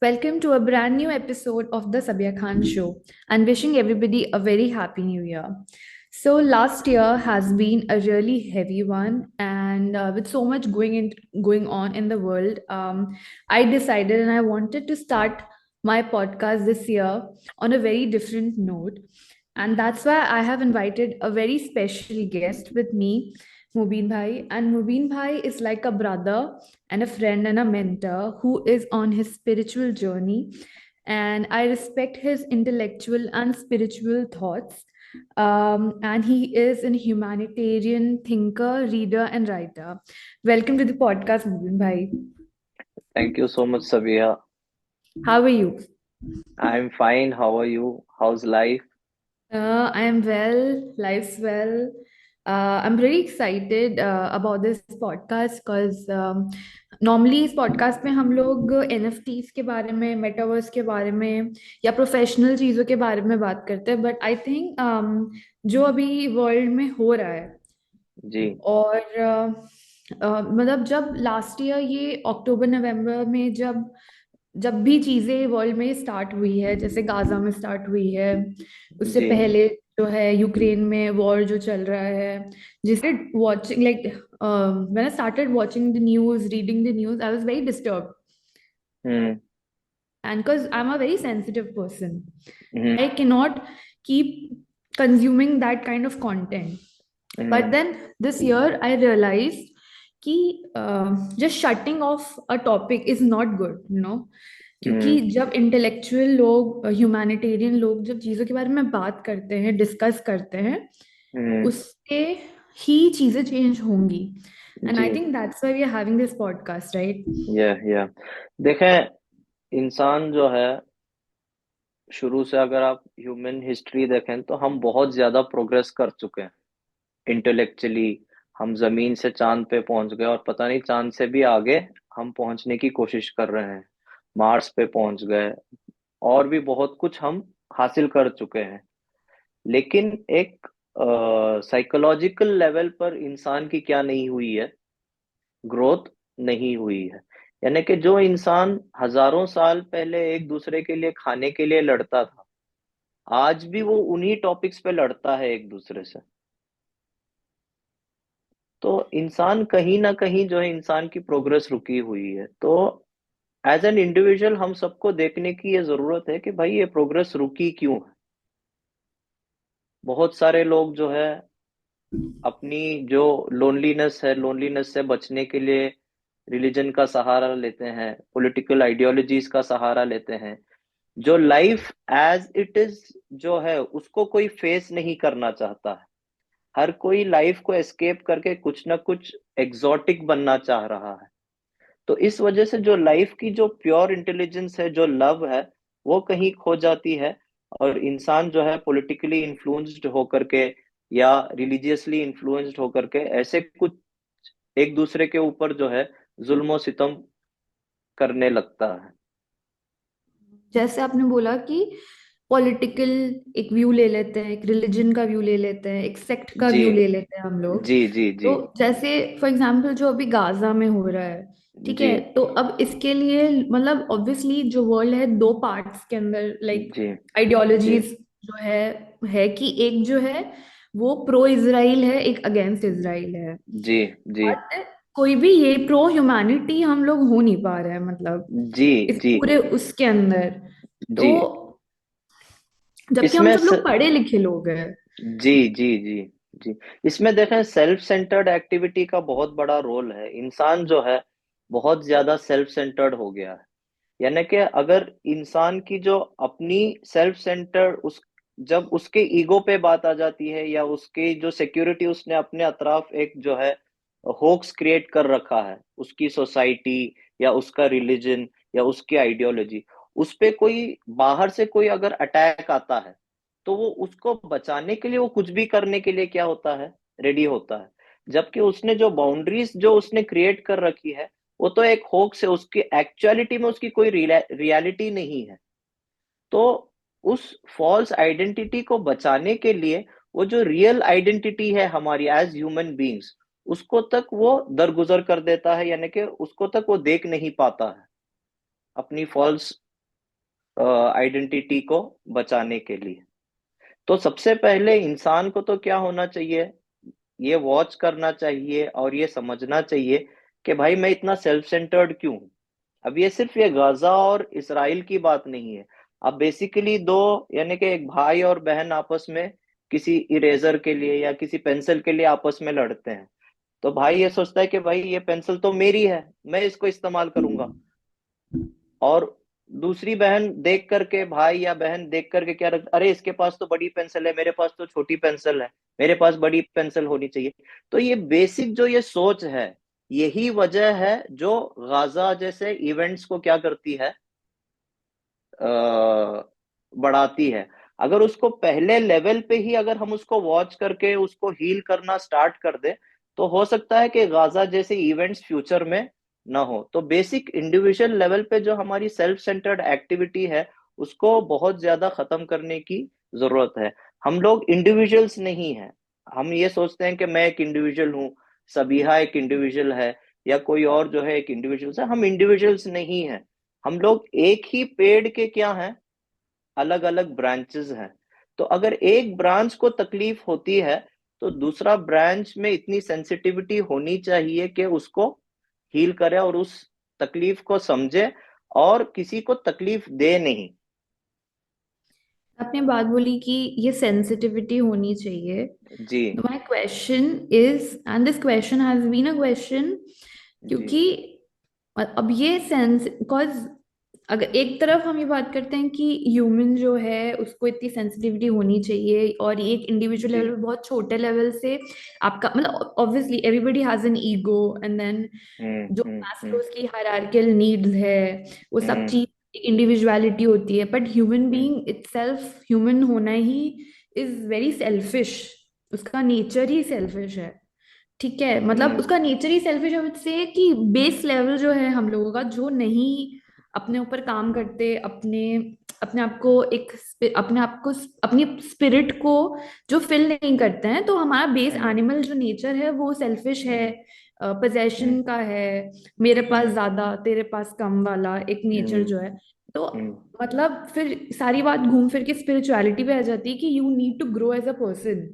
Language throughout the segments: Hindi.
Welcome to a brand new episode of the Sabia Khan Show and wishing everybody a very happy new year. So, last year has been a really heavy one, and with so much going on in the world, I decided and I wanted to start my podcast this year on a very different note. And that's why I have invited a very special guest with me, Mubin Bhai. And Mubin Bhai is like a brother and a friend and a mentor who is on his spiritual journey. And I respect his intellectual and spiritual thoughts. And he is a humanitarian thinker, reader, and writer. Welcome to the podcast, Mubin Bhai. Thank you so much, Savia. How are you? I'm fine. How are you? How's life? I am well, life's well. I'm really excited about this podcast because normally इस podcast में हम लोग NFTs के बारे में, मेटावर्स के बारे में या प्रोफेशनल चीज़ों के बारे में बात करते हैं बट आई थिंक जो अभी वर्ल्ड में हो रहा है जी और मतलब जब लास्ट ईयर ये अक्टूबर नवंबर में जब जब भी चीजें वर्ल्ड में स्टार्ट हुई है जैसे गाजा में स्टार्ट हुई है उससे जी पहले जो है यूक्रेन में वॉर जो चल रहा है जिसे watching like when I started watching the news reading the news I was very disturb hmm and because I'm a very sensitive person hmm I cannot keep consuming that kind of content. But hmm then this year I realized कि just shutting off a topic is not good, you know. क्योंकि हम्म जब इंटेलेक्चुअल लोग ह्यूमैनिटेरियन लोग जब चीज़ों के बारे में बात करते हैं डिस्कस करते हैं हम्म, उससे ही चीज़ें चेंज होंगी एंड जी I think that's why we are having this podcast right. या देखें, इंसान जो है शुरू से अगर आप ह्यूमन हिस्ट्री देखें तो हम बहुत ज्यादा प्रोग्रेस कर चुके हैं इंटेलेक्चुअली। हम जमीन से चांद पे पहुंच गए और पता नहीं चांद से भी आगे हम पहुंचने की कोशिश कर रहे हैं। मार्स पे पहुंच गए और भी बहुत कुछ हम हासिल कर चुके हैं। लेकिन एक साइकोलॉजिकल लेवल पर इंसान की क्या नहीं हुई है, ग्रोथ नहीं हुई है। यानी कि जो इंसान हजारों साल पहले एक दूसरे के लिए खाने के लिए लड़ता था, आज भी वो उन्हीं टॉपिक्स पे लड़ता है एक दूसरे से। तो इंसान कहीं ना कहीं जो है इंसान की प्रोग्रेस रुकी हुई है। तो एज एन इंडिविजुअल हम सबको देखने की ये जरूरत है कि भाई ये प्रोग्रेस रुकी क्यों है। बहुत सारे लोग जो है अपनी जो लोनलीनेस है, लोनलीनेस से बचने के लिए रिलीजन का सहारा लेते हैं, पॉलिटिकल आइडियोलॉजीज का सहारा लेते हैं। जो लाइफ एज इट इज जो है उसको कोई फेस नहीं करना चाहता है। हर कोई लाइफ को एस्केप करके कुछ ना कुछ एग्जॉटिक बनना चाह रहा है। तो इस वजह से जो लाइफ की जो प्योर इंटेलिजेंस है, जो लव है, वो कहीं खो जाती है। और इंसान जो है पॉलिटिकली इन्फ्लुएंस्ड होकर के या रिलीजियसली इन्फ्लुएंस्ड होकर के ऐसे कुछ एक दूसरे के ऊपर जो है जुल्म और सितम करने लगता है। जैसे आपने बोला कि पॉलिटिकल एक व्यू ले लेते हैं एक रिलीजन का व्यू ले लेते हैं एक सेक्ट का जी व्यू ले लेते हैं हम लोग. जी जी जी तो जैसे फॉर एग्जांपल जो अभी गाजा में हो रहा है ठीक जी है तो अब इसके लिए मतलब ऑब्वियसली जो वर्ल्ड है दो पार्ट्स के अंदर लाइक जी जी आइडियोलॉजीज जो है कि एक जो है वो प्रो इजराइल है एक अगेंस्ट इजराइल है. जी जी बट कोई भी ये प्रो ह्यूमैनिटी हम लोग हो नहीं पा रहे हैं मतलब जी इस जी पूरे उसके अंदर. तो जी जबकि हम इसमें सब लोग पढ़े लिखे लोग हैं. जी जी जी जी इसमें देखें, सेल्फ सेंटर्ड एक्टिविटी का बहुत बड़ा रोल है। इंसान जो है बहुत ज्यादा सेल्फ सेंटर्ड हो गया है। यानी कि अगर इंसान की जो अपनी सेल्फ सेंटर्ड उस जब उसके ईगो पे बात आ जाती है या उसकी जो सिक्योरिटी उसने अपने अतराफ एक जो है होक्स क्रिएट कर रखा है, उसकी सोसाइटी या उसका रिलीजन या उसकी आइडियोलॉजी, उस पे कोई बाहर से कोई अगर अटैक आता है तो वो उसको बचाने के लिए वो कुछ भी करने के लिए क्या होता है, रेडी होता है। जबकि उसने जो बाउंड्रीज जो उसने क्रिएट कर रखी है वो तो एक होक्स है, उसकी एक्चुअलिटी में उसकी कोई रियलिटी नहीं है। तो उस फॉल्स आइडेंटिटी को बचाने के लिए वो जो रियल आइडेंटिटी है हमारी एज ह्यूमन बीइंग्स, उसको तक वो दरगुजर कर देता है। यानी कि उसको तक वो देख नहीं पाता है, अपनी फॉल्स आइडेंटिटी को बचाने के लिए। तो सबसे पहले इंसान को तो क्या होना चाहिए, ये वॉच करना चाहिए और ये समझना चाहिए कि भाई मैं इतना सेल्फ सेंटर्ड क्यों हूं। अब ये सिर्फ ये गाजा और इसराइल की बात नहीं है। अब बेसिकली दो, यानी कि एक भाई और बहन आपस में किसी इरेजर के लिए या किसी पेंसिल के लिए आपस में लड़ते हैं, तो भाई ये सोचता है कि भाई ये पेंसिल तो मेरी है, मैं इसको इस्तेमाल करूंगा। और दूसरी बहन देख करके, भाई या बहन देख करके क्या रख, अरे इसके पास तो बड़ी पेंसिल है, मेरे पास तो छोटी पेंसिल है, मेरे पास बड़ी पेंसिल होनी चाहिए। तो ये बेसिक जो ये सोच है, यही वजह है जो गाजा जैसे इवेंट्स को क्या करती है, बढ़ाती है। अगर उसको पहले लेवल पे ही अगर हम उसको वॉच करके उसको हील करना स्टार्ट कर दे, तो हो सकता है कि गाजा जैसे इवेंट्स फ्यूचर में ना हो। तो बेसिक इंडिविजुअल लेवल पे जो हमारी सेल्फ सेंटर्ड एक्टिविटी है, उसको बहुत ज्यादा खत्म करने की जरूरत है। हम लोग इंडिविजुअल्स नहीं हैं। हम ये सोचते हैं कि मैं एक इंडिविजुअल हूँ, सबीहा एक इंडिविजुअल है, या कोई और जो है एक इंडिविजुअल है। हम इंडिविजुअल्स नहीं हैं। हम लोग एक ही पेड़ के क्या हैं, अलग अलग ब्रांचेस हैं। तो अगर एक ब्रांच को तकलीफ होती है, तो दूसरा ब्रांच में इतनी सेंसिटिविटी होनी चाहिए कि उसको हील करे और उस तकलीफ को समझे और किसी को तकलीफ दे नहीं। आपने बात बोली कि ये सेंसिटिविटी होनी चाहिए। जी। My question is, and this question has been a question, जी। क्योंकि अब ये सेंस, बिकॉज अगर एक तरफ हम ये बात करते हैं कि ह्यूमन जो है उसको इतनी सेंसिटिविटी होनी चाहिए, और ये एक इंडिविजुअल जी। लेवल पे बहुत छोटे लेवल से आपका मतलब obviously everybody has an ego, and then जो हम्म। मैस्लोज की हायरार्कियल नीड्स है वो सब हम्म। चीज इंडिविजुअलिटी होती है, but human hmm. Being itself, human होना ही इज वेरी सेल्फिश। उसका नेचर ही सेल्फिश है। ठीक है, मतलब हम्म। उसका नेचर ही सेल्फिश है से कि बेस लेवल जो है हम लोगों का, जो नहीं अपने ऊपर काम करते, अपने अपने आप को एक अपने आप को अपनी स्पिरिट को जो फिल नहीं करते हैं, तो हमारा बेस हम्म। एनिमल जो नेचर है वो सेल्फिश है, हम्म। पोजेशन हम्म। का है, मेरे पास हम्म। ज्यादा तेरे पास कम वाला एक नेचर हम्म। जो है। तो हम्म। मतलब फिर सारी बात घूम फिर के स्पिरिचुअलिटी पे आ जाती है कि you need to grow as a person,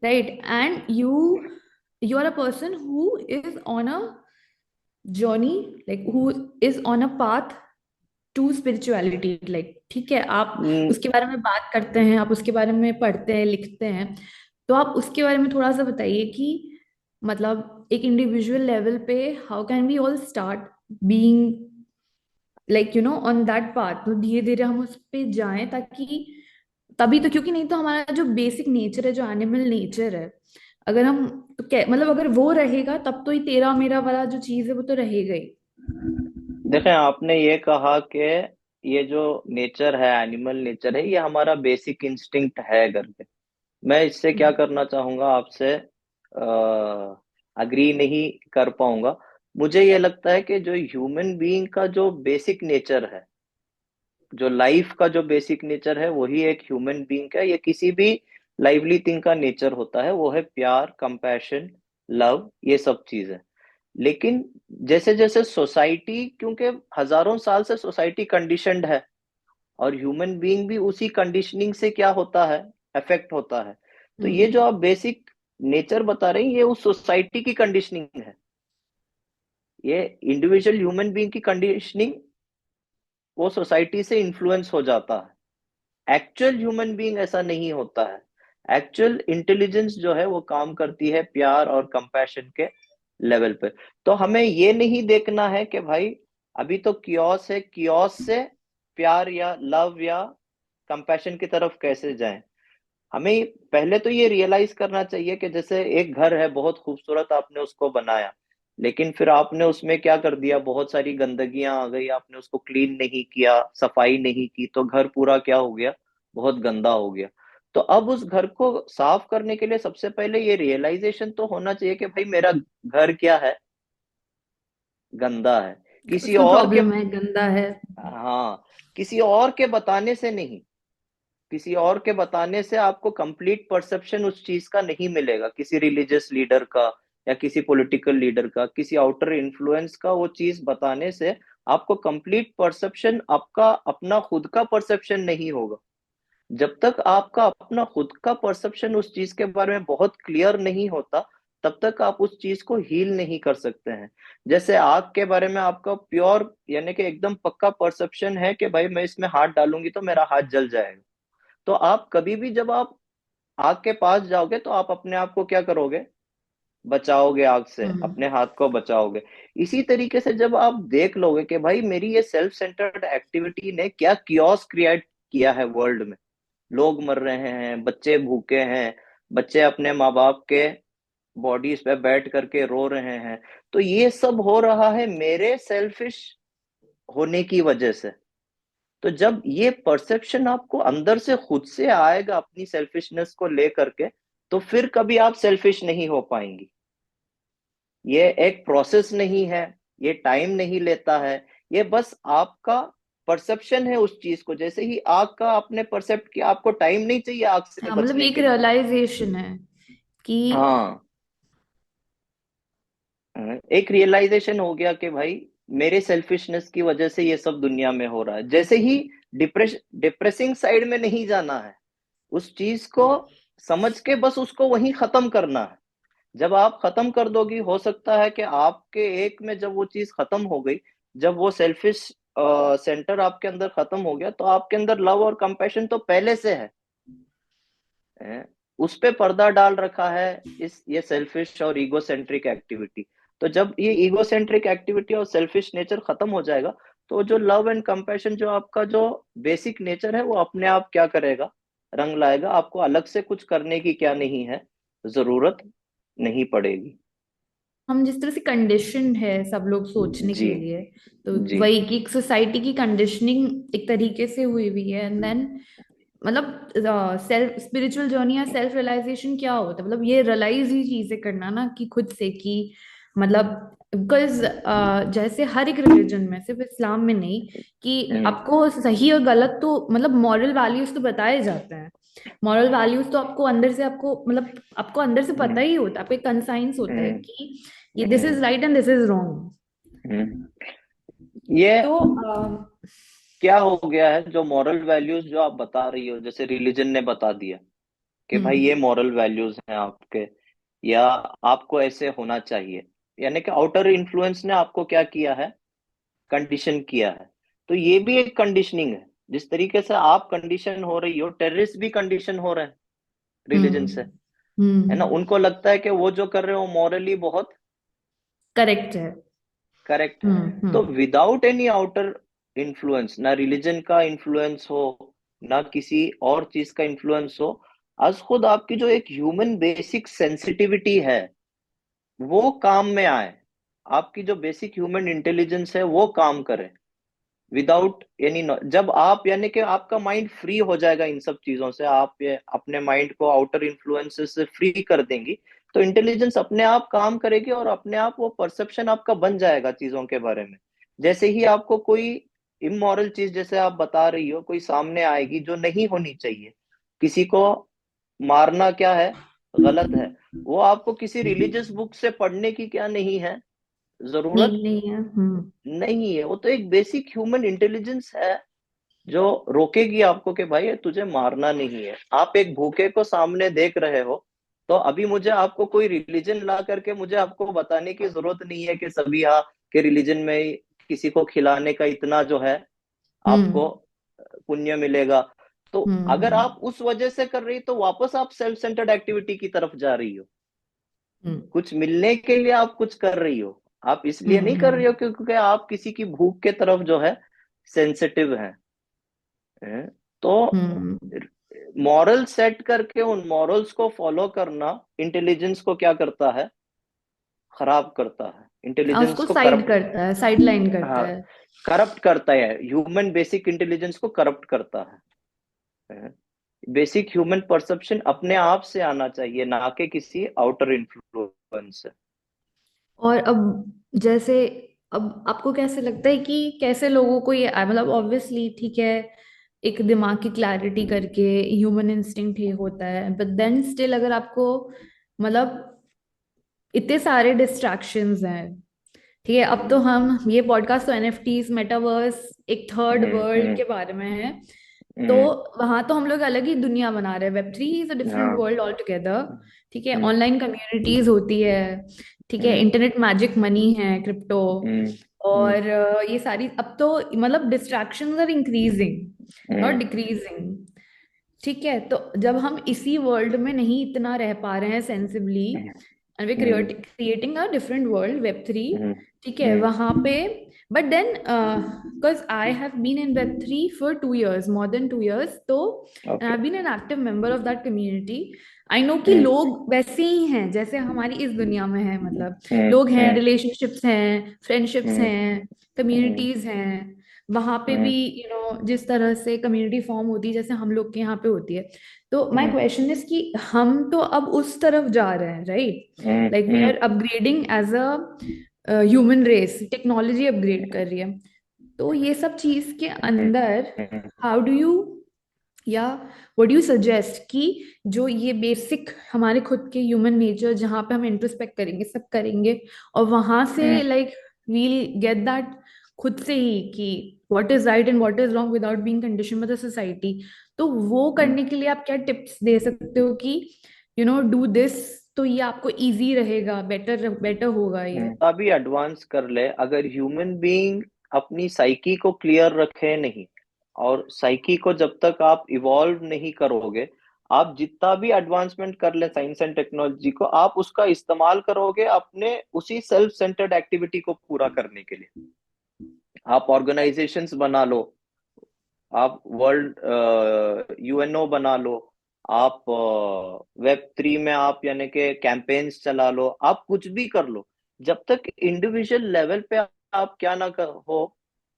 right? And you are a person who is on a journey, like who is on a path to spirituality, like ठीक है, आप हम्म। उसके बारे में बात करते हैं, आप उसके बारे में पढ़ते हैं, लिखते हैं, तो आप उसके बारे में थोड़ा सा बताइए कि मतलब एक इंडिविजुअल लेवल पे how can we all start being like on that path, तो धीरे धीरे हम उस पे जाएं, ताकि तभी तो, क्योंकि नहीं तो हमारा जो बेसिक नेचर है, जो एनिमल नेचर है, अगर हम तो मतलब अगर वो रहेगा तब तो ही तेरा मेरा वाला जो चीज है वो तो रहेगा ही। देखें, आपने ये कहा कि ये जो नेचर है, एनिमल नेचर है, ये हमारा बेसिक इंस्टिंक्ट है करके। मैं इससे क्या हम्म। करना चाहूंगा, आपसे अग्री नहीं कर पाऊंगा। मुझे ये लगता है कि जो ह्यूमन बीइंग का जो बेसिक नेचर है, जो लाइफ का जो बेसिक नेचर है, वही एक ह्यूमन बीइंग का, ये किसी भी लाइवली थिंग का नेचर होता है, वो है प्यार, कंपैशन, लव, ये सब चीजें। लेकिन जैसे जैसे सोसाइटी, क्योंकि हजारों साल से सोसाइटी कंडीशनड है, और ह्यूमन बीइंग भी उसी कंडीशनिंग से क्या होता है, अफेक्ट होता है। तो ये हम्म। जो आप बेसिक नेचर बता रहे हैं, ये उस सोसाइटी की कंडीशनिंग है। ये इंडिविजुअल ह्यूमन बीइंग की कंडीशनिंग वो सोसाइटी से इन्फ्लुएंस हो जाता है। एक्चुअल ह्यूमन बीइंग ऐसा नहीं होता है। एक्चुअल इंटेलिजेंस जो है वो काम करती है प्यार और कंपैशन के लेवल पे। तो हमें ये नहीं देखना है कि भाई अभी तो कियोस है, कियोस से प्यार या लव या कंपैशन की तरफ कैसे जाएं। हमें पहले तो ये रियलाइज करना चाहिए कि जैसे एक घर है बहुत खूबसूरत, आपने उसको बनाया, लेकिन फिर आपने उसमें क्या कर दिया, बहुत सारी गंदगियां आ गई, आपने उसको क्लीन नहीं किया, सफाई नहीं की, तो घर पूरा क्या हो गया, बहुत गंदा हो गया। तो अब उस घर को साफ करने के लिए सबसे पहले ये रियलाइजेशन तो होना चाहिए कि भाई मेरा घर क्या है, गंदा है। किसी उसमें और के, प्रॉब्लम है, गंदा है। हाँ, किसी और के बताने से नहीं, किसी और के बताने से आपको कंप्लीट परसेप्शन उस चीज का नहीं मिलेगा, किसी रिलीजियस लीडर का या किसी पॉलिटिकल लीडर का, किसी आउटर इन्फ्लुएंस का वो चीज बताने से आपको कंप्लीट परसेप्शन, आपका अपना खुद का परसेप्शन नहीं होगा। जब तक आपका अपना खुद का परसेप्शन उस चीज के बारे में बहुत क्लियर नहीं होता, तब तक आप उस चीज को हील नहीं कर सकते हैं। जैसे आग के बारे में आपका प्योर यानी कि एकदम पक्का परसेप्शन है कि भाई मैं इसमें हाथ डालूंगी तो मेरा हाथ जल जाएगा, तो आप कभी भी जब आप आग के पास जाओगे तो आप अपने आप को क्या करोगे, बचाओगे, आग से हम्म। अपने हाथ को बचाओगे। इसी तरीके से जब आप देख लोगे कि भाई मेरी ये सेल्फ सेंटर्ड एक्टिविटी ने क्या कियोस क्रिएट किया है वर्ल्ड में, लोग मर रहे हैं, बच्चे भूखे हैं, बच्चे अपने माँ बाप के बॉडीज पे बैठ करके रो रहे हैं, तो ये सब हो रहा है मेरे सेल्फिश होने की वजह से। तो जब ये परसेप्शन आपको अंदर से खुद से आएगा अपनी सेल्फिशनेस को लेकर के, तो फिर कभी आप सेल्फिश नहीं हो पाएंगी। ये एक प्रोसेस नहीं है, ये टाइम नहीं लेता है, ये बस आपका परसेप्शन है उस चीज को। जैसे ही आग का आपने परसेप्ट किया, आपको टाइम नहीं चाहिए आग से हाँ, मतलब बचने एक के लिए। रियलाइजेशन है कि हाँ, एक रियलाइजेशन हो गया कि भाई मेरे सेल्फिशनेस की वजह से ये सब दुनिया में हो रहा है। जैसे ही डिप्रेसिंग साइड में नहीं जाना है, उस चीज को समझ के बस उसको वहीं खत्म करना है। जब आप खत्म कर दोगी, हो सकता है कि आपके एक में जब वो चीज खत्म हो गई, जब वो सेल्फिश सेंटर आपके अंदर खत्म हो गया, तो आपके अंदर लव और कंपैशन तो पहले से है, उस पे पर्दा डाल रखा है इस ये सेल्फिश और ईगो सेंट्रिक एक्टिविटी। तो जब ये ईगो सेंट्रिक एक्टिविटी और सेल्फिश नेचर खत्म हो जाएगा, तो जो लव एंड कंपैशन जो आपका जो बेसिक नेचर है, वो अपने आप क्या करेगा, रंग लाएगा। आपको अलग से कुछ करने की क्या नहीं है, जरूरत नहीं पड़ेगी। हम जिस तरह से कंडीशन है सब लोग सोचने जी के लिए, तो जी। वही कि एक सोसाइटी की कंडीशनिंग एक तरीके से हुई हुई है। एंड देन मतलब सेल्फ स्पिरिचुअल जर्नी या सेल्फ रियलाइजेशन क्या होता है, मतलब ये रियलाइज ही चीजें करना ना कि खुद से कि मतलब बिकॉज जैसे हर एक रिलीजन में, सिर्फ इस्लाम में नहीं, कि हम्म आपको सही और गलत तो मतलब मॉरल वैल्यूज तो बताए जाते हैं। मॉरल वैल्यूज तो आपको अंदर से, आपको मतलब आपको अंदर से पता हम्म ही होता है, आपको एक कंसाइंस होता है हम्म कि ये this hmm is right and this is wrong. Hmm. ये तो क्या हो गया है, जो मॉरल वैल्यूज जो आप बता रही हो, जैसे रिलीजन ने बता दिया कि भाई ये हम्म मॉरल वैल्यूज हैं आपके, या आपको ऐसे होना चाहिए, यानी कि आउटर इन्फ्लुएंस ने आपको क्या किया है, कंडीशन किया है। तो ये भी एक कंडीशनिंग है। जिस तरीके से आप कंडीशन हो रही हो, टेररिस्ट भी कंडीशन हो रहे हैं रिलीजन से, हम्म है ना। हम्म उनको लगता है कि वो जो कर रहे हो मॉरली बहुत करेक्ट है। करेक्ट है। तो हम्म। विदाउट एनी आउटर इन्फ्लुएंस, ना रिलीजन का इन्फ्लुएंस हो, ना किसी और चीज का इन्फ्लुएंस हो, आज खुद आपकी जो एक ह्यूमन बेसिक सेंसिटिविटी है वो काम में आए, आपकी जो बेसिक ह्यूमन इंटेलिजेंस है वो काम करे विदाउट एनी। जब आप यानी कि आपका माइंड फ्री हो जाएगा इन सब चीजों से, आप ये अपने माइंड को आउटर इन्फ्लुएंसेस से फ्री कर देंगी, तो इंटेलिजेंस अपने आप काम करेगी और अपने आप वो परसेप्शन आपका बन जाएगा चीजों के बारे में। जैसे ही आपको कोई इमोरल चीज, जैसे आप बता रही हो, कोई सामने आएगी जो नहीं होनी चाहिए, किसी को मारना क्या है, गलत है, वो आपको किसी रिलीजियस बुक से पढ़ने की क्या नहीं है, जरूरत नहीं नहीं है। नहीं है। वो तो एक बेसिक ह्यूमन इंटेलिजेंस है जो रोकेगी आपको कि भाई तुझे मारना नहीं है। आप एक भूखे को सामने देख रहे हो, तो अभी मुझे आपको कोई रिलीजन ला करके मुझे आपको बताने की जरूरत नहीं है कि सभी यहाँ के रिलीजन में किसी को खिलाने का इतना जो है आपको हम्म पुण्य मिलेगा। तो अगर हम्म आप उस वजह से कर रही, तो वापस आप सेल्फ सेंटर्ड एक्टिविटी की तरफ जा रही हो। हम्म कुछ मिलने के लिए आप कुछ कर रही हो, आप इसलिए नहीं कर रही हम्म हो क्योंकि आप किसी की भूख के तरफ जो है सेंसिटिव हैं। हैं? तो हम्म। मॉरल सेट करके उन मॉरल्स को फॉलो करना इंटेलिजेंस को क्या करता है, खराब करता है, इंटेलिजेंस उसको को साइड करप्ट, करता है, साइड लाइन करता हाँ, है। करप्ट करता है, ह्यूमन बेसिक इंटेलिजेंस को करप्ट करता है। बेसिक ह्यूमन परसेप्शन अपने आप से आना चाहिए, ना कि किसी आउटर इन्फ्लुएंस से। और अब जैसे, अब आपको कैसे लगता है कि कैसे लोगों को ये मतलब ऑब्वियसली ठीक है, एक दिमाग की क्लैरिटी करके ह्यूमन इंस्टिंक्ट ये होता है, बट देन स्टिल अगर आपको मतलब इतने सारे डिस्ट्रैक्शंस हैं। ठीक है, अब तो हम ये पॉडकास्ट तो एनएफटीज, मेटावर्स, एक थर्ड हम्म। वर्ल्ड हम्म। के बारे में है। तो हम्म। वहां तो हम लोग अलग ही दुनिया बना रहे हैं। वेब 3 इज अ डिफरेंट हाँ। World all together. ठीक है, हम्म। ऑनलाइन कम्युनिटीज होती है। ठीक है, हम्म। इंटरनेट मैजिक मनी है, क्रिप्टो। हम्म। हम्म। और ये सारी अब तो मतलब distractions are increasing, not hmm. Decreasing. ठीक है, तो जब हम इसी वर्ल्ड में नहीं इतना रह पा रहे हैं sensibly, and we hmm. Creating a different world, web 3। Hmm. ठीक है, हम्म। वहां पे but then because I have been in web 3 for 2 years, more than 2 years, तो I okay. Have been an active member of that community. I know कि हम्म। लोग वैसे ही हैं जैसे हमारी इस दुनिया में है, मतलब हम्म। लोग हैं, हम्म। रिलेशनशिप्स हैं, फ्रेंडशिप्स हम्म। हैं, हम्म। कम्युनिटीज हैं। वहां पे भी हम्म। जिस तरह से कम्युनिटी फॉर्म होती है जैसे हम लोग के यहाँ पे होती है। तो माय हम्म। क्वेश्चन इज कि हम तो अब उस तरफ जा रहे हैं, right? Hmm. Like we are upgrading as a human race, technology upgrade कर रही है। तो ये सब चीज के अंदर हम्म। हाउ डू यू, या व्हाट डू यू सजेस्ट कि जो ये बेसिक हमारे खुद के ह्यूमन नेचर जहाँ पे हम इंट्रोस्पेक्ट करेंगे, सब करेंगे, और वहां से हम्म। लाइक वील गेट दैट खुद से ही कि what is right and what is wrong without being condition by the society. तो वो हम्म। करने के लिए आप क्या टिप्स दे सकते हो कि डू दिस, तो ये आपको इजी रहेगा, बेटर बेटर होगा ये? अभी एडवांस कर ले, अगर ह्यूमन बीइंग अपनी साइकी को क्लियर रखे नहीं, और साइकी को जब तक आप इवॉल्व नहीं करोगे, आप जितना भी एडवांसमेंट कर ले साइंस एंड टेक्नोलॉजी को, आप उसका इस्तेमाल करोगे अपने उसी सेल्फ सेंटर्ड एक्टिविटी को पूरा करने के लिए। आप ऑर्गेनाइजेशंस बना लो, आप वर्ल्ड यूएनओ बना लो, आप वेब 3 में आप यानी कि कैंपेन्स चला लो, आप कुछ भी कर लो, जब तक इंडिविजुअल लेवल पे आप क्या ना हो,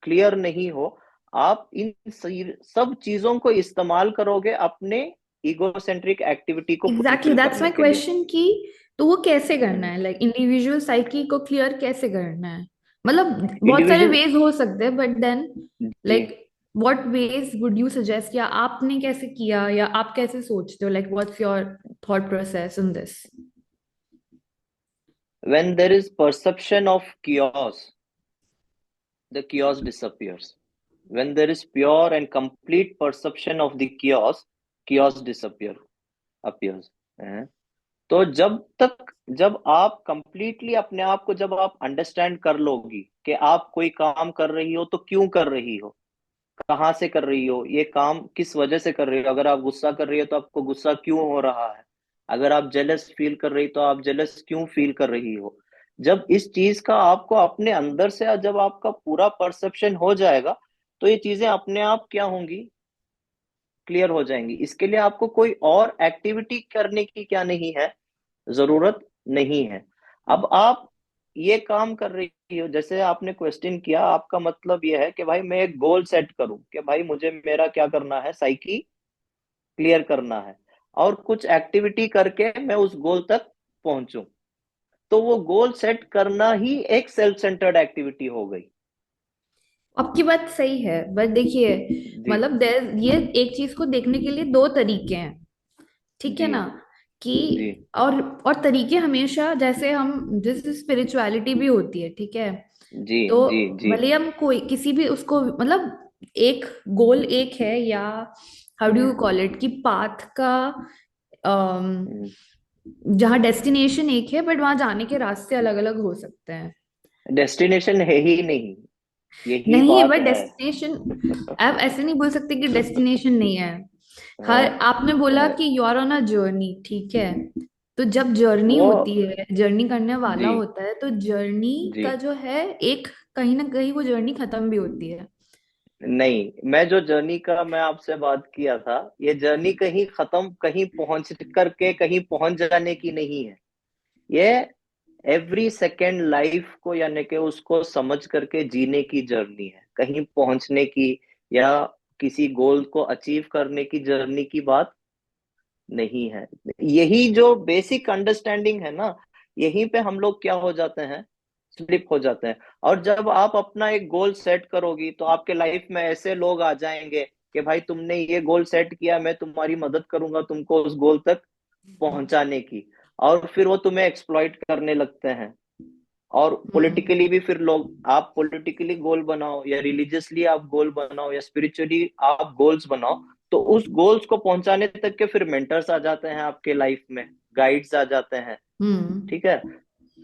क्लियर नहीं हो, आप इन सब चीजों को इस्तेमाल करोगे अपने इगोसेंट्रिक एक्टिविटी को एग्जैक्टली, फुलफिल दैट्स माई करने के लिए। क्वेश्चन कि तो वो कैसे करना हम्म। है, लाइक इंडिविजुअल साइकी को क्लियर कैसे करना है? मतलब बहुत सारे इंडिविजुअल। वेज हो सकते हैं, बट देन जी। Like what ways would you suggest, या आपने कैसे किया, या आप कैसे सोचते हो, like what's your thought process in this? When there is perception of chaos, the chaos disappears. When there is pure and complete perception of the chaos, chaos appears. हैं? तो जब आप कंप्लीटली अपने आप को जब आप अंडरस्टैंड कर लोगी कि आप कोई काम कर रही हो तो क्यों कर रही हो, कहाँ से कर रही हो, ये काम किस वजह से कर रही हो, अगर आप गुस्सा कर रही हो तो आपको गुस्सा क्यों हो रहा है, अगर आप जेलस फील कर रही तो आप जेलस क्यों फील कर रही हो, जब इस चीज का आपको अपने अंदर से जब आपका पूरा परसेप्शन हो जाएगा, तो ये चीजें अपने आप क्या होंगी, क्लियर हो जाएंगी। इसके लिए आपको कोई और एक्टिविटी करने की क्या नहीं है, जरूरत नहीं है। अब आप ये काम कर रही हो, जैसे आपने क्वेश्चन किया, आपका मतलब ये है कि भाई मैं एक गोल सेट करूं कि भाई मुझे मेरा क्या करना है, साइकी क्लियर करना है, और कुछ एक्टिविटी करके मैं उस गोल तक पहुंचूं, तो वो गोल सेट करना ही एक सेल्फ सेंटर्ड एक्टिविटी हो गई। आपकी बात सही है, बट देखिए, जी। मतलब ये एक चीज को देखने के लिए दो तरीके हैं, ठीक है जी। ना? कि जी। और तरीके हमेशा, जैसे हम जैसे स्पिरिचुअलिटी भी होती है, ठीक है? जी। तो जी। जी। भले हम कोई किसी भी उसको मतलब एक गोल एक है, या how do you hmm. Call it, कि पाथ का हम्म। जहाँ डेस्टिनेशन एक है बट वहां जाने के रास्ते अलग अलग हो सकते हैं। डेस्टिनेशन है ही नहीं, यही नहीं, बात बट है। डेस्टिनेशन आप ऐसे नहीं बोल सकते कि डेस्टिनेशन नहीं है। हर हाँ, आपने बोला है। कि you are on a journey, ठीक है? तो जब जर्नी वो। होती है, जर्नी करने वाला जी। होता है, तो जर्नी जी। का जो है एक, कहीं ना कहीं वो जर्नी खत्म भी होती है। नहीं, मैं जो जर्नी का मैं आपसे बात किया था, ये जर्नी कहीं खत्म, कहीं पहुंच करके कहीं पहुंच जाने की नहीं है। ये एवरी सेकेंड लाइफ को यानी कि उसको समझ करके जीने की जर्नी है, कहीं पहुंचने की या किसी गोल को अचीव करने की जर्नी की बात नहीं है। यही जो बेसिक अंडरस्टैंडिंग है ना, यहीं पे हम लोग क्या हो जाते हैं, स्लिप हो जाते हैं। और जब आप अपना एक गोल सेट करोगी, तो आपके लाइफ में ऐसे लोग आ जाएंगे कि भाई तुमने ये गोल सेट किया, मैं तुम्हारी मदद करूंगा तुमको उस गोल तक पहुंचाने की। और फिर वो तुम्हें एक्सप्लॉइट करने लगते हैं। और हम्म पॉलिटिकली भी फिर लोग, आप पॉलिटिकली गोल बनाओ या रिलीजियसली आप गोल बनाओ या स्पिरिचुअली आप गोल्स बनाओ, तो उस गोल्स को पहुंचाने तक के फिर मेंटर्स आ जाते हैं आपके लाइफ में, गाइड्स आ जाते हैं। हम्म ठीक है।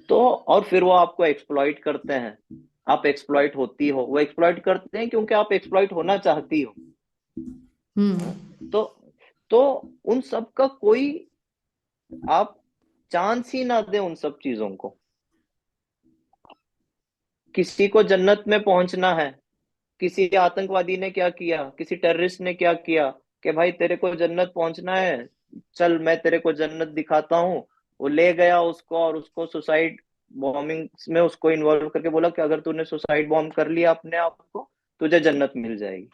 तो और फिर वो आपको एक्सप्लॉइट करते हैं, आप एक्सप्लॉइट होती हो, वो एक्सप्लॉइट करते हैं क्योंकि आप एक्सप्लॉइट होना चाहती हो। हम्म तो तो उन सब का कोई, आप चांस ही ना दें उन सब चीजों को। किसी को जन्नत में पहुंचना है, किसी आतंकवादी ने क्या किया, किसी टेररिस्ट ने क्या किया, कि भाई तेरे को जन्नत पहुंचना है, चल मैं तेरे को जन्नत दिखाता हूँ। वो ले गया उसको और उसको सुसाइड बॉम्बिंग में उसको इन्वॉल्व करके बोला कि अगर तूने सुसाइड बॉम्ब कर लिया अपने आप को, तुझे जन्नत मिल जाएगी।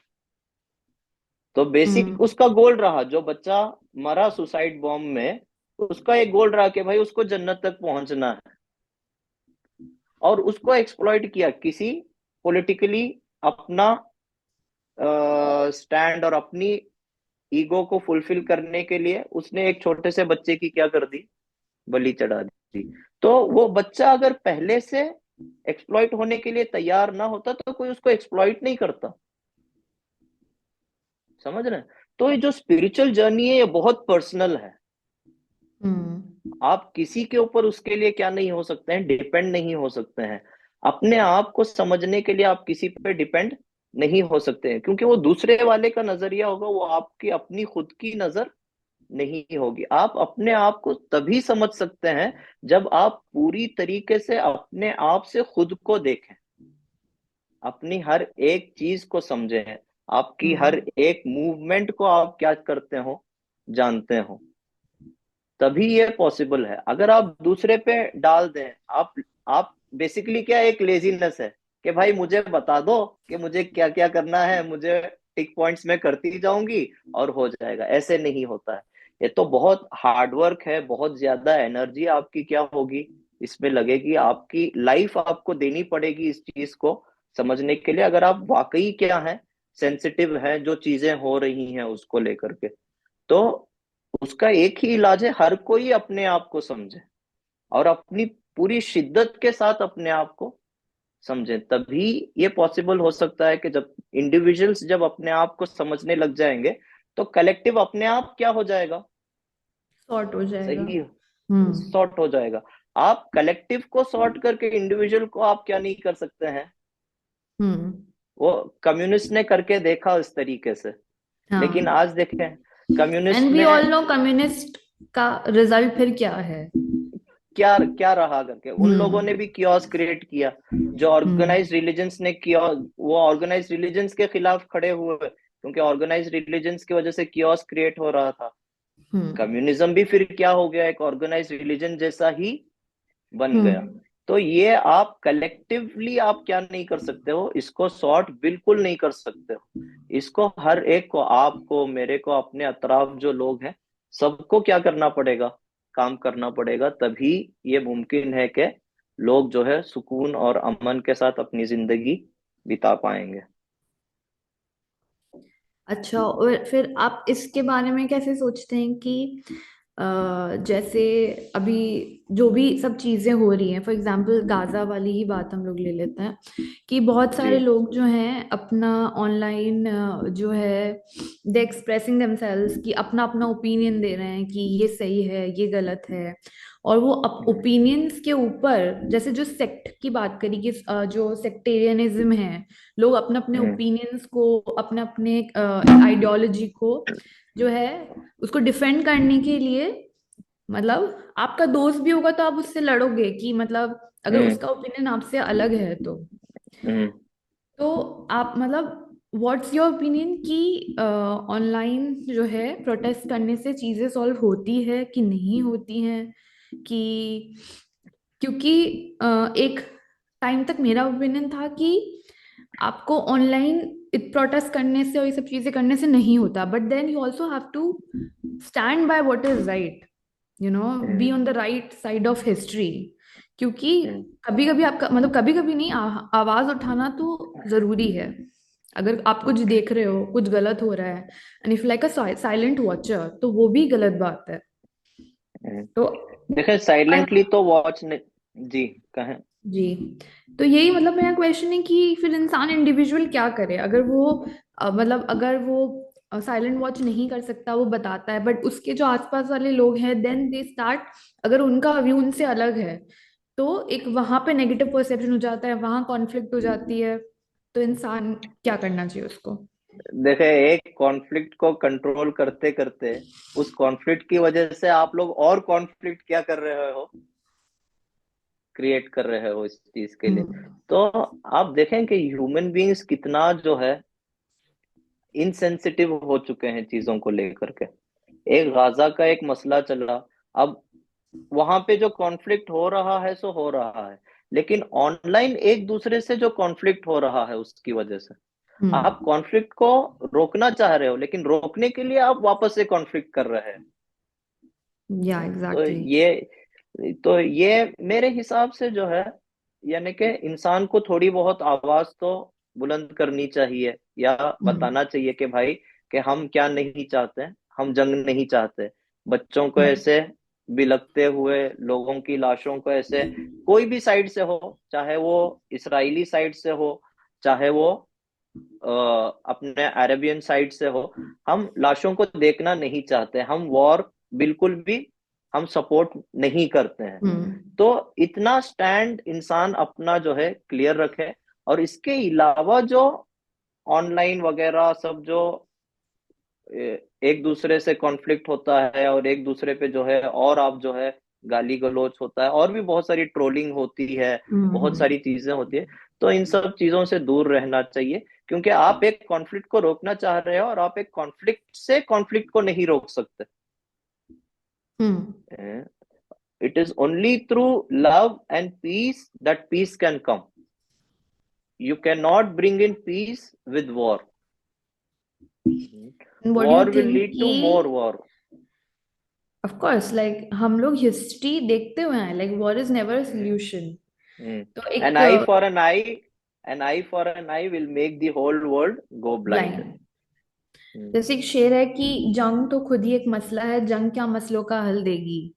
तो बेसिक हम्म उसका गोल रहा, जो बच्चा मरा सुसाइड बॉम्ब में, उसका एक गोल रहा कि भाई उसको जन्नत तक पहुंचना है। और उसको एक्सप्लॉइट किया किसी पॉलिटिकली, अपना स्टैंड और अपनी ईगो को फुलफिल करने के लिए उसने एक छोटे से बच्चे की क्या कर दी, बलि चढ़ा दी। तो वो बच्चा अगर पहले से एक्सप्लॉइट होने के लिए तैयार ना होता तो कोई उसको एक्सप्लॉइट नहीं करता। समझ रहे हैं? तो ये जो स्पिरिचुअल जर्नी है ये बहुत पर्सनल है। हम्म आप किसी के ऊपर उसके लिए क्या नहीं हो सकते हैं, डिपेंड नहीं हो सकते हैं। अपने आप को समझने के लिए आप किसी पे डिपेंड नहीं हो सकते हैं, क्योंकि वो दूसरे वाले का नजरिया होगा, वो आपकी अपनी खुद की नजर नहीं होगी। आप अपने आप को तभी समझ सकते हैं जब आप पूरी तरीके से अपने आप से खुद को देखें, अपनी हर एक चीज को समझें, आपकी हर हम्म एक मूवमेंट को आप क्या करते हो, जानते हो। तभी ये पॉसिबल है। अगर आप दूसरे पे डाल दें, आप बेसिकली क्या, एक लेजीनेस है कि भाई मुझे बता दो कि मुझे क्या क्या करना है, मुझे टिक पॉइंट्स में करती जाऊंगी और हो जाएगा। ऐसे नहीं होता है। ये तो बहुत हार्ड वर्क है, बहुत ज्यादा एनर्जी आपकी क्या होगी इसमें लगेगी, आपकी लाइफ आपको देनी पड़ेगी इस चीज को समझने के लिए, अगर आप वाकई क्या है, सेंसिटिव है जो चीजें हो रही हैं उसको लेकर के। तो उसका एक ही इलाज है, हर कोई अपने आप को समझे और अपनी पूरी शिद्दत के साथ अपने आप को समझे। तभी ये पॉसिबल हो सकता है कि जब इंडिविजुअल्स जब अपने आप को समझने लग जाएंगे, तो कलेक्टिव अपने आप क्या हो जाएगा, सॉर्ट हो जाएगा। सही हम्म सॉर्ट हो जाएगा। आप कलेक्टिव को सॉर्ट करके इंडिविजुअल को आप क्या नहीं कर सकते हैं, हम्म वो कम्युनिस्ट ने करके देखा इस तरीके से। लेकिन हाँ, आज देखें, कम्युनिस्ट एंड वी ने ऑल नो कम्युनिस्ट का रिजल्ट फिर क्या है। क्या क्या रहा करके, उन लोगों ने हम्म भी कियोस क्रिएट किया। जो हम्म ऑर्गेनाइज रिलीजन्स ने किया, वो ऑर्गेनाइज रिलीजन्स के खिलाफ खड़े हुए, क्योंकि ऑर्गेनाइज रिलीजन्स की वजह से कियोस क्रिएट हो रहा था। हम्म कम्युनिज्म भी फिर क्या हो गया, एक ऑर्गेनाइज रिलीजन जैसा ही बन गया। हम्म तो ये आप कलेक्टिवली आप क्या नहीं कर सकते हो, इसको सॉर्ट बिल्कुल नहीं कर सकते हो। इसको हर एक को, आपको, मेरे को, अपने अतराफ जो लोग हैं, सबको क्या करना पड़ेगा, काम करना पड़ेगा। तभी ये मुमकिन है कि लोग जो है सुकून और अमन के साथ अपनी जिंदगी बिता पाएंगे। अच्छा, और फिर आप इसके बारे में कैसे सोचते हैं कि जैसे अभी जो भी सब चीजें हो रही हैं, फॉर एग्जांपल गाजा वाली ही बात हम लोग ले लेते हैं कि बहुत जी। सारे लोग जो हैं अपना ऑनलाइन जो है दे एक्सप्रेसिंग देमसेल्व्स कि अपना अपना ओपिनियन दे रहे हैं कि ये सही है ये गलत है। और वो ओपिनियंस के ऊपर, जैसे जो सेक्ट की बात करी कि जो सेक्टेरियनिज्म है, लोग अपने अपने हम्म ओपिनियंस को, अपने अपने आइडियोलॉजी को जो है उसको डिफेंड करने के लिए, मतलब आपका दोस्त भी होगा तो आप उससे लड़ोगे कि मतलब अगर हम्म उसका ओपिनियन आपसे अलग है हम्म तो आप मतलब व्हाट्स योर ओपिनियन कि ऑनलाइन जो है प्रोटेस्ट करने से चीजें सॉल्व होती है कि नहीं होती हैं। कि क्योंकि एक टाइम तक मेरा ओपिनियन था कि आपको ऑनलाइन प्रोटेस्ट करने से और ये सब चीजें करने से नहीं होता, but then you also have to stand by what is right, you know, be hmm on the right side of history. क्योंकि हम्म कभी कभी आपका मतलब कभी कभी नहीं, आवाज उठाना तो जरूरी है। अगर आप कुछ देख रहे हो कुछ गलत हो रहा है and if like a silent watcher, तो वो भी गलत बात है। हम्म। तो देखें साइलेंटली तो वॉच ने, जी कहें। जी। तो यही मतलब मेरा क्वेश्चन है कि फिर इंसान इंडिविजुअल क्या करे, अगर वो मतलब अगर वो साइलेंट वॉच नहीं कर सकता, वो बताता है, बट उसके जो आसपास वाले लोग हैं देन दे स्टार्ट, अगर उनका व्यू उनसे अलग है तो एक वहां पे नेगेटिव परसेप्शन हो जाता है, वहां कॉन्फ्लिक्ट हो जाती है। तो इंसान क्या करना चाहिए उसको? देखें एक कॉन्फ्लिक्ट को कंट्रोल करते करते उस कॉन्फ्लिक्ट की वजह से आप लोग और कॉन्फ्लिक्ट क्या कर रहे हो, क्रिएट कर रहे हो इस चीज के लिए। हम्म। तो आप देखें कि ह्यूमन बीइंग्स कितना जो है इनसेंसिटिव हो चुके हैं चीजों को लेकर के। एक गाजा का एक मसला चल रहा, अब वहां पे जो कॉन्फ्लिक्ट हो रहा है सो हो रहा है, लेकिन ऑनलाइन एक दूसरे से जो कॉन्फ्लिक्ट हो रहा है उसकी वजह से आप हम्म। कॉन्फ्लिक्ट को रोकना चाह रहे हो, लेकिन रोकने के लिए आप वापस से कॉन्फ्लिक्ट कर रहे हैं। या तो एग्जैक्टली। ये मेरे हिसाब से जो है, यानी कि इंसान को थोड़ी बहुत आवाज तो बुलंद करनी चाहिए, या हम्म। बताना चाहिए कि भाई कि हम क्या नहीं चाहते, हम जंग नहीं चाहते। बच्चों को हम्म। ऐसे बिलखते हुए, लोगों की लाशों को ऐसे, कोई भी साइड से हो, चाहे वो इसराइली साइड से हो, चाहे वो अपने अरेबियन साइड से हो, हम लाशों को देखना नहीं चाहते, हम वॉर बिल्कुल भी हम सपोर्ट नहीं करते हैं। हम्म। तो इतना स्टैंड इंसान अपना जो है क्लियर रखे। और इसके अलावा जो ऑनलाइन वगैरह सब जो एक दूसरे से कॉन्फ्लिक्ट होता है, और एक दूसरे पे जो है और आप जो है गाली गलौज होता है, और भी बहुत सारी ट्रोलिंग होती है, बहुत हम्म। सारी चीजें होती है। तो इन सब चीजों से दूर रहना चाहिए, क्योंकि आप एक कॉन्फ्लिक्ट को रोकना चाह रहे हो, और आप एक कॉन्फ्लिक्ट से कॉन्फ्लिक्ट को नहीं रोक सकते। Hmm. It is only through love and peace that peace can come. You can not bring in peace with war. What do you war will think lead कि, to more war. Of course like हम लोग हिस्ट्री देखते हुए हैं, like war is never a solution. तो An एक eye for an eye for an eye will make the whole world go blind. Blind, hmm, जैसे एक शेर है कि जंग तो खुद ही एक मसला है, जंग क्या मसलों का हल देगी।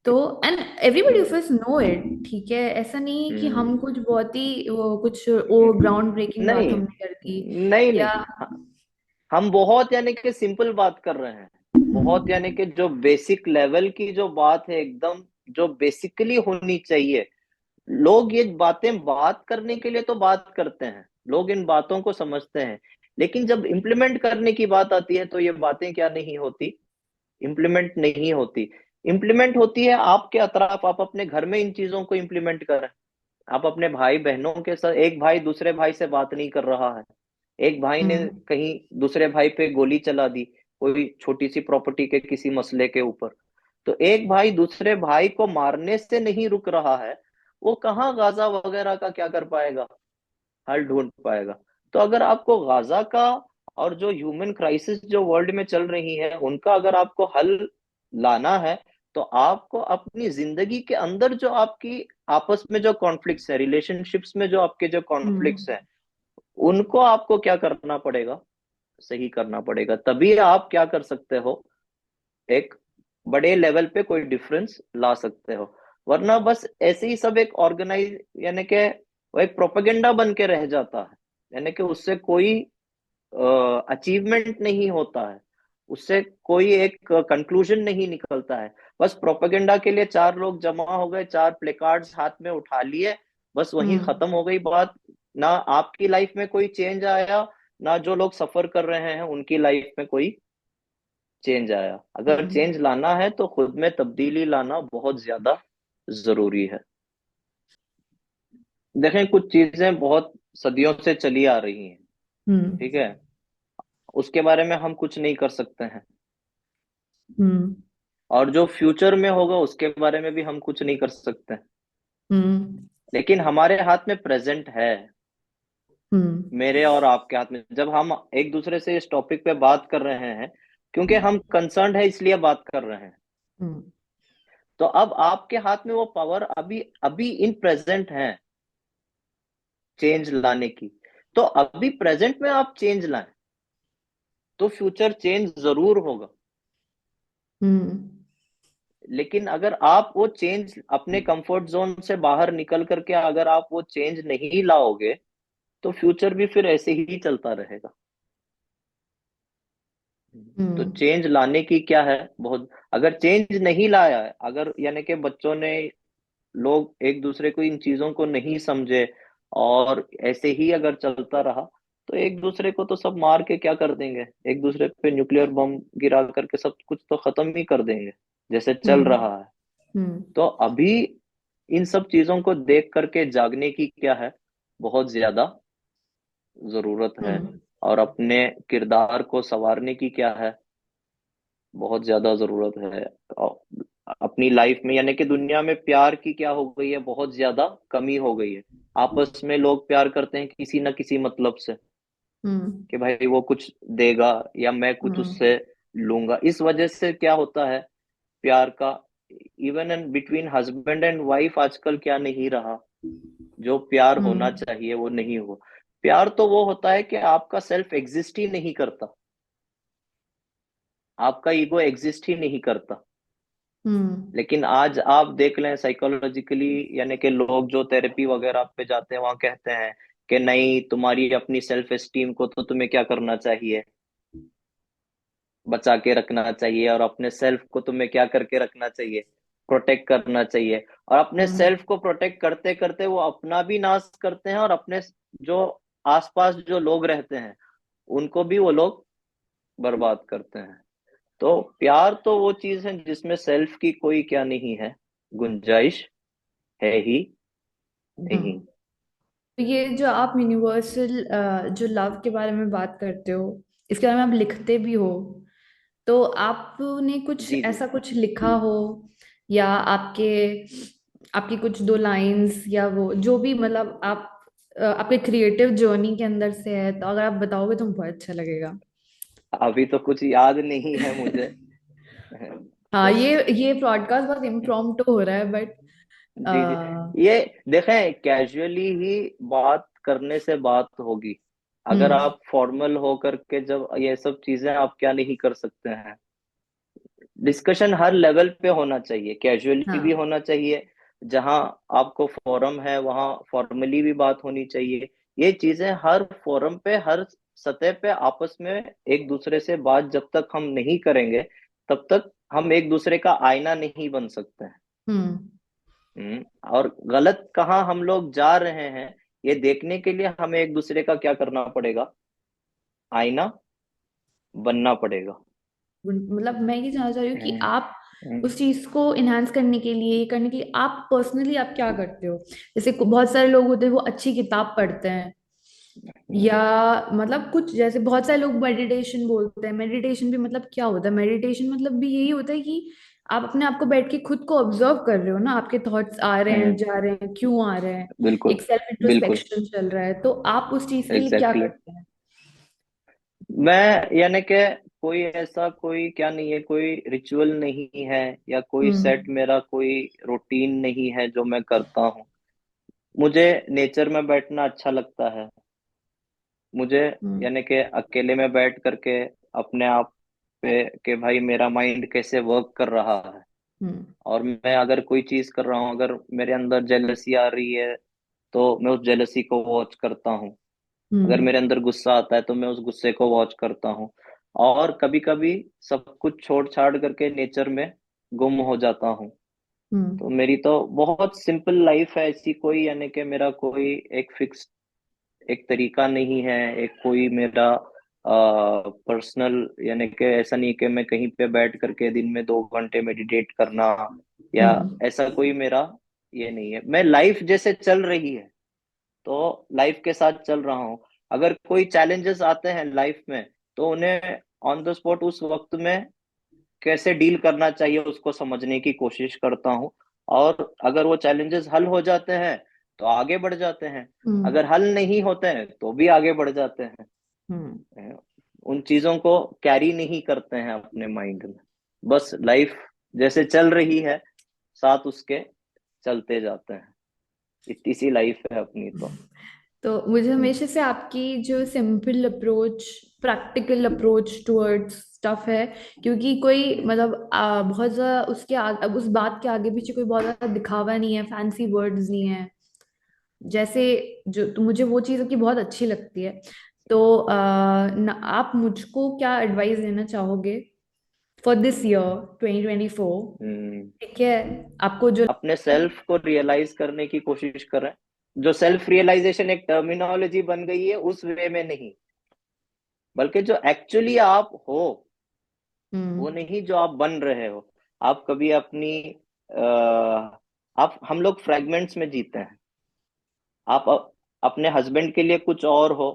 तो and everybody of hmm, us know it, ठीक है, ऐसा नहीं है कि हम हम्म, कुछ बहुत ही वो कुछ वो ग्राउंड ब्रेकिंग बात नहीं हमने कर दी नहीं या। नहीं, हम बहुत यानी कि सिंपल बात कर रहे हैं। बहुत यानी कि जो बेसिक लेवल की जो बात है एकदम, जो बेसिकली होनी चाहिए। लोग ये बातें बात करने के लिए तो बात करते हैं, लोग इन बातों को समझते हैं, लेकिन जब इम्प्लीमेंट करने की बात आती है तो ये बातें क्या नहीं होती, इम्प्लीमेंट नहीं होती। इम्प्लीमेंट होती है आपके अतराफ, आप अपने घर में इन चीजों को इम्प्लीमेंट करें। आप अपने भाई बहनों के साथ, एक भाई दूसरे भाई से बात नहीं कर रहा है, एक भाई ने हम्म। कहीं दूसरे भाई पे गोली चला दी, कोई छोटी सी प्रॉपर्टी के किसी मसले के ऊपर, तो एक भाई दूसरे भाई को मारने से नहीं रुक रहा है, वो कहाँ गाजा वगैरह का क्या कर पाएगा, हल ढूंढ पाएगा। तो अगर आपको गाजा का और जो ह्यूमन क्राइसिस जो वर्ल्ड में चल रही है उनका अगर आपको हल लाना है, तो आपको अपनी जिंदगी के अंदर जो आपकी आपस में जो कॉन्फ्लिक्ट्स है, रिलेशनशिप्स में जो आपके जो कॉन्फ्लिक्ट्स हम्म। हैं, उनको आपको क्या करना पड़ेगा, सही करना पड़ेगा। तभी आप क्या कर सकते हो, एक बड़े लेवल पे कोई डिफरेंस ला सकते हो। वरना बस ऐसे ही सब एक ऑर्गेनाइज, यानी कि वो एक प्रोपेगेंडा बन के रह जाता है, यानी कि उससे कोई अचीवमेंट नहीं होता है, उससे कोई एक कंक्लूजन नहीं निकलता है। बस प्रोपेगेंडा के लिए चार लोग जमा हो गए, चार प्लेकार्ड्स हाथ में उठा लिए, बस वहीं हम्म। खत्म हो गई बात। ना आपकी लाइफ में कोई चेंज आया, ना जो लोग सफर कर रहे हैं उनकी लाइफ में कोई चेंज आया। अगर हम्म। चेंज लाना है तो खुद में तब्दीली लाना बहुत ज्यादा जरूरी है। देखें कुछ चीजें बहुत सदियों से चली आ रही हैं, हम्म। ठीक है, उसके बारे में हम कुछ नहीं कर सकते हैं, हम्म। और जो फ्यूचर में होगा उसके बारे में भी हम कुछ नहीं कर सकते हैं। हम्म। लेकिन हमारे हाथ में प्रेजेंट है, हम्म। मेरे और आपके हाथ में। जब हम एक दूसरे से इस टॉपिक पे बात कर रहे हैं, क्योंकि हम कंसर्न है इसलिए बात कर रहे हैं, हम्म। तो अब आपके हाथ में वो पावर अभी अभी इन प्रेजेंट है चेंज लाने की। तो अभी प्रेजेंट में आप चेंज लाएं, तो फ्यूचर चेंज जरूर होगा। हम्म। लेकिन अगर आप वो चेंज अपने कंफर्ट जोन से बाहर निकल करके अगर आप वो चेंज नहीं लाओगे, तो फ्यूचर भी फिर ऐसे ही चलता रहेगा। तो हम्म चेंज लाने की क्या है, बहुत, अगर चेंज नहीं लाया है, अगर यानी कि बच्चों ने, लोग एक दूसरे को इन चीजों को नहीं समझे और ऐसे ही अगर चलता रहा, तो एक दूसरे को तो सब मार के क्या कर देंगे, एक दूसरे पे न्यूक्लियर बम गिरा करके सब कुछ तो खत्म ही कर देंगे, जैसे चल हम्म रहा है। हम्म तो अभी इन सब चीजों को देख करके जागने की क्या है, बहुत ज्यादा जरूरत है। हम्म और अपने किरदार को संवारने की क्या है, बहुत ज्यादा जरूरत है। और अपनी लाइफ में, यानी कि दुनिया में प्यार की क्या हो गई है, बहुत ज्यादा कमी हो गई है। आपस में लोग प्यार करते हैं किसी ना किसी मतलब से, हम्म कि भाई वो कुछ देगा या मैं कुछ हम्म उससे लूंगा। इस वजह से क्या होता है, प्यार का, even and between husband and wife आजकल क्या नहीं रहा, जो प्यार होना हम्म चाहिए वो नहीं हुआ। प्यार तो वो होता है कि आपका सेल्फ एग्जिस्ट ही नहीं करता, आपका ईगो एग्जिस्ट ही नहीं करता। हम्म लेकिन आज आप देख लें साइकोलॉजिकली, यानी कि लोग जो थेरेपी वगैरह पे जाते हैं वहां कहते हैं कि नहीं, तुम्हारी अपनी सेल्फ एस्टीम को तो तुम्हें क्या करना चाहिए, बचा के रखना चाहिए, और अपने सेल्फ को तुम्हें क्या करके रखना चाहिए, प्रोटेक्ट करना चाहिए। और अपने हम्म सेल्फ को प्रोटेक्ट करते करते वो अपना भी नाश करते हैं, और अपने जो आसपास जो लोग रहते हैं उनको भी वो लोग बर्बाद करते हैं। तो प्यार तो वो चीज है जिसमें सेल्फ की कोई क्या नहीं है, गुंजाइश है ही नहीं। हम्म। तो ये जो आप यूनिवर्सल जो लव के बारे में बात करते हो, इसके बारे में आप लिखते भी हो, तो आपने कुछ जी जी। ऐसा कुछ लिखा हो, या आपके आपकी कुछ दो लाइंस, या वो जो भी मतलब आप आपके क्रिएटिव जर्नी के अंदर से है, तो अगर आप बताओगे तो बहुत अच्छा लगेगा। अभी तो कुछ याद नहीं है मुझे। हाँ, बस। ये ब्रॉडकास्ट बहुत इम्प्रॉम्प्टू हो रहा है, बट जी जी। ये देखें, कैजुअली ही बात करने से बात होगी। अगर हम्म आप फॉर्मल हो करके जब ये सब चीजें आप क्या नहीं कर सकते हैं, डिस्कशन हर लेवल पे होना चाहिए, कैजुअली भी हाँ होना चाहिए, जहां आपको फोरम है वहां फॉर्मली भी बात होनी चाहिए। ये चीजें हर फोरम पे, हर सतह पे आपस में एक दूसरे से बात जब तक हम नहीं करेंगे, तब तक हम एक दूसरे का आईना नहीं बन सकते हैं। हम्म और गलत कहाँ हम लोग जा रहे हैं, ये देखने के लिए हमें एक दूसरे का क्या करना पड़ेगा, आईना बनना पड़ेगा। मतलब मैं ये जानना चाह रही हूँ कि हम्म, आप हम्म, उस चीज को इनहांस करने के लिए, करने के लिए आप पर्सनली आप क्या करते हो? जैसे बहुत सारे लोग होते हैं वो अच्छी किताब पढ़ते हैं, या हम्म, मतलब कुछ जैसे बहुत सारे लोग मेडिटेशन बोलते हैं। मेडिटेशन भी मतलब क्या होता है? मेडिटेशन मतलब भी यही होता है कि आप अपने आप को बैठ के खुद को ऑब्जर्व कर रहे हो ना, आपके थॉट्स आ रहे हैं, हम्म, जा रहे हैं, क्यों आ रहे हैं, बिल्कुल एक सेल्फ बिल्कुल। इंट्रोस्पेक्शन चल रहा है। तो आप उस चीज के लिए क्या एग्जैक्टली करते हैं? मैं, यानी कि कोई ऐसा कोई क्या नहीं है, कोई रिचुअल नहीं है, या कोई हम्म सेट मेरा कोई रूटीन नहीं है जो मैं करता हूँ। मुझे नेचर में बैठना अच्छा लगता है। मुझे, हम्म यानी कि अकेले में बैठ करके अपने आप पे, कि भाई मेरा माइंड कैसे वर्क कर रहा है। हम्म और मैं अगर कोई चीज कर रहा हूँ, अगर मेरे अंदर जेलसी आ रही है, तो मैं उस जेलसी को वॉच करता हूँ। अगर हम्म मेरे अंदर गुस्सा आता है तो मैं उस गुस्से को वॉच करता हूँ। और कभी कभी सब कुछ छोड़ छाड़ करके नेचर में गुम हो जाता हूँ। तो हम्म मेरी तो बहुत सिंपल लाइफ है, ऐसी कोई, यानी कि मेरा कोई एक फिक्स एक तरीका नहीं है, एक कोई मेरा पर्सनल, यानी कि ऐसा नहीं कि मैं कहीं पे बैठ करके दिन में 2 घंटे मेडिटेट करना, या हम्म ऐसा कोई मेरा ये नहीं है। मैं लाइफ जैसे चल रही है तो लाइफ के साथ चल रहा हूँ। अगर कोई चैलेंजेस आते हैं लाइफ में, तो उन्हें ऑन द स्पॉट उस वक्त में कैसे डील करना चाहिए उसको समझने की कोशिश करता हूँ। और अगर वो चैलेंजेस हल हो जाते हैं तो आगे बढ़ जाते हैं, हम्म अगर हल नहीं होते हैं तो भी आगे बढ़ जाते हम्म हैं। उन चीजों को कैरी नहीं करते हैं अपने माइंड में, बस लाइफ जैसे चल रही है साथ उसके चलते जाते हैं। इतनी सी लाइफ है अपनी तो। तो मुझे हमेशा से आपकी जो simple approach, practical approach towards tough है, क्योंकि कोई मतलब बहुत ज्यादा अब उस बात के आगे पीछे कोई बहुत ज्यादा दिखावा नहीं है, फैंसी वर्ड्स नहीं है, जैसे जो तो मुझे वो चीज़ की बहुत अच्छी लगती है। तो आप मुझको क्या एडवाइस देना चाहोगे फॉर दिस ईयर 2024? हम्म, ठीक है, आपको जो अपने सेल्फ को रियलाइज करने की कोशिश करें। जो सेल्फ रियलाइजेशन एक टर्मिनोलॉजी बन गई है, उस वे में नहीं, बल्कि जो एक्चुअली आप हो, वो हम्म नहीं जो आप बन रहे हो। आप कभी अपनी आप हम लोग फ्रेगमेंट्स में जीते हैं। आप अपने हस्बैंड के लिए कुछ और हो,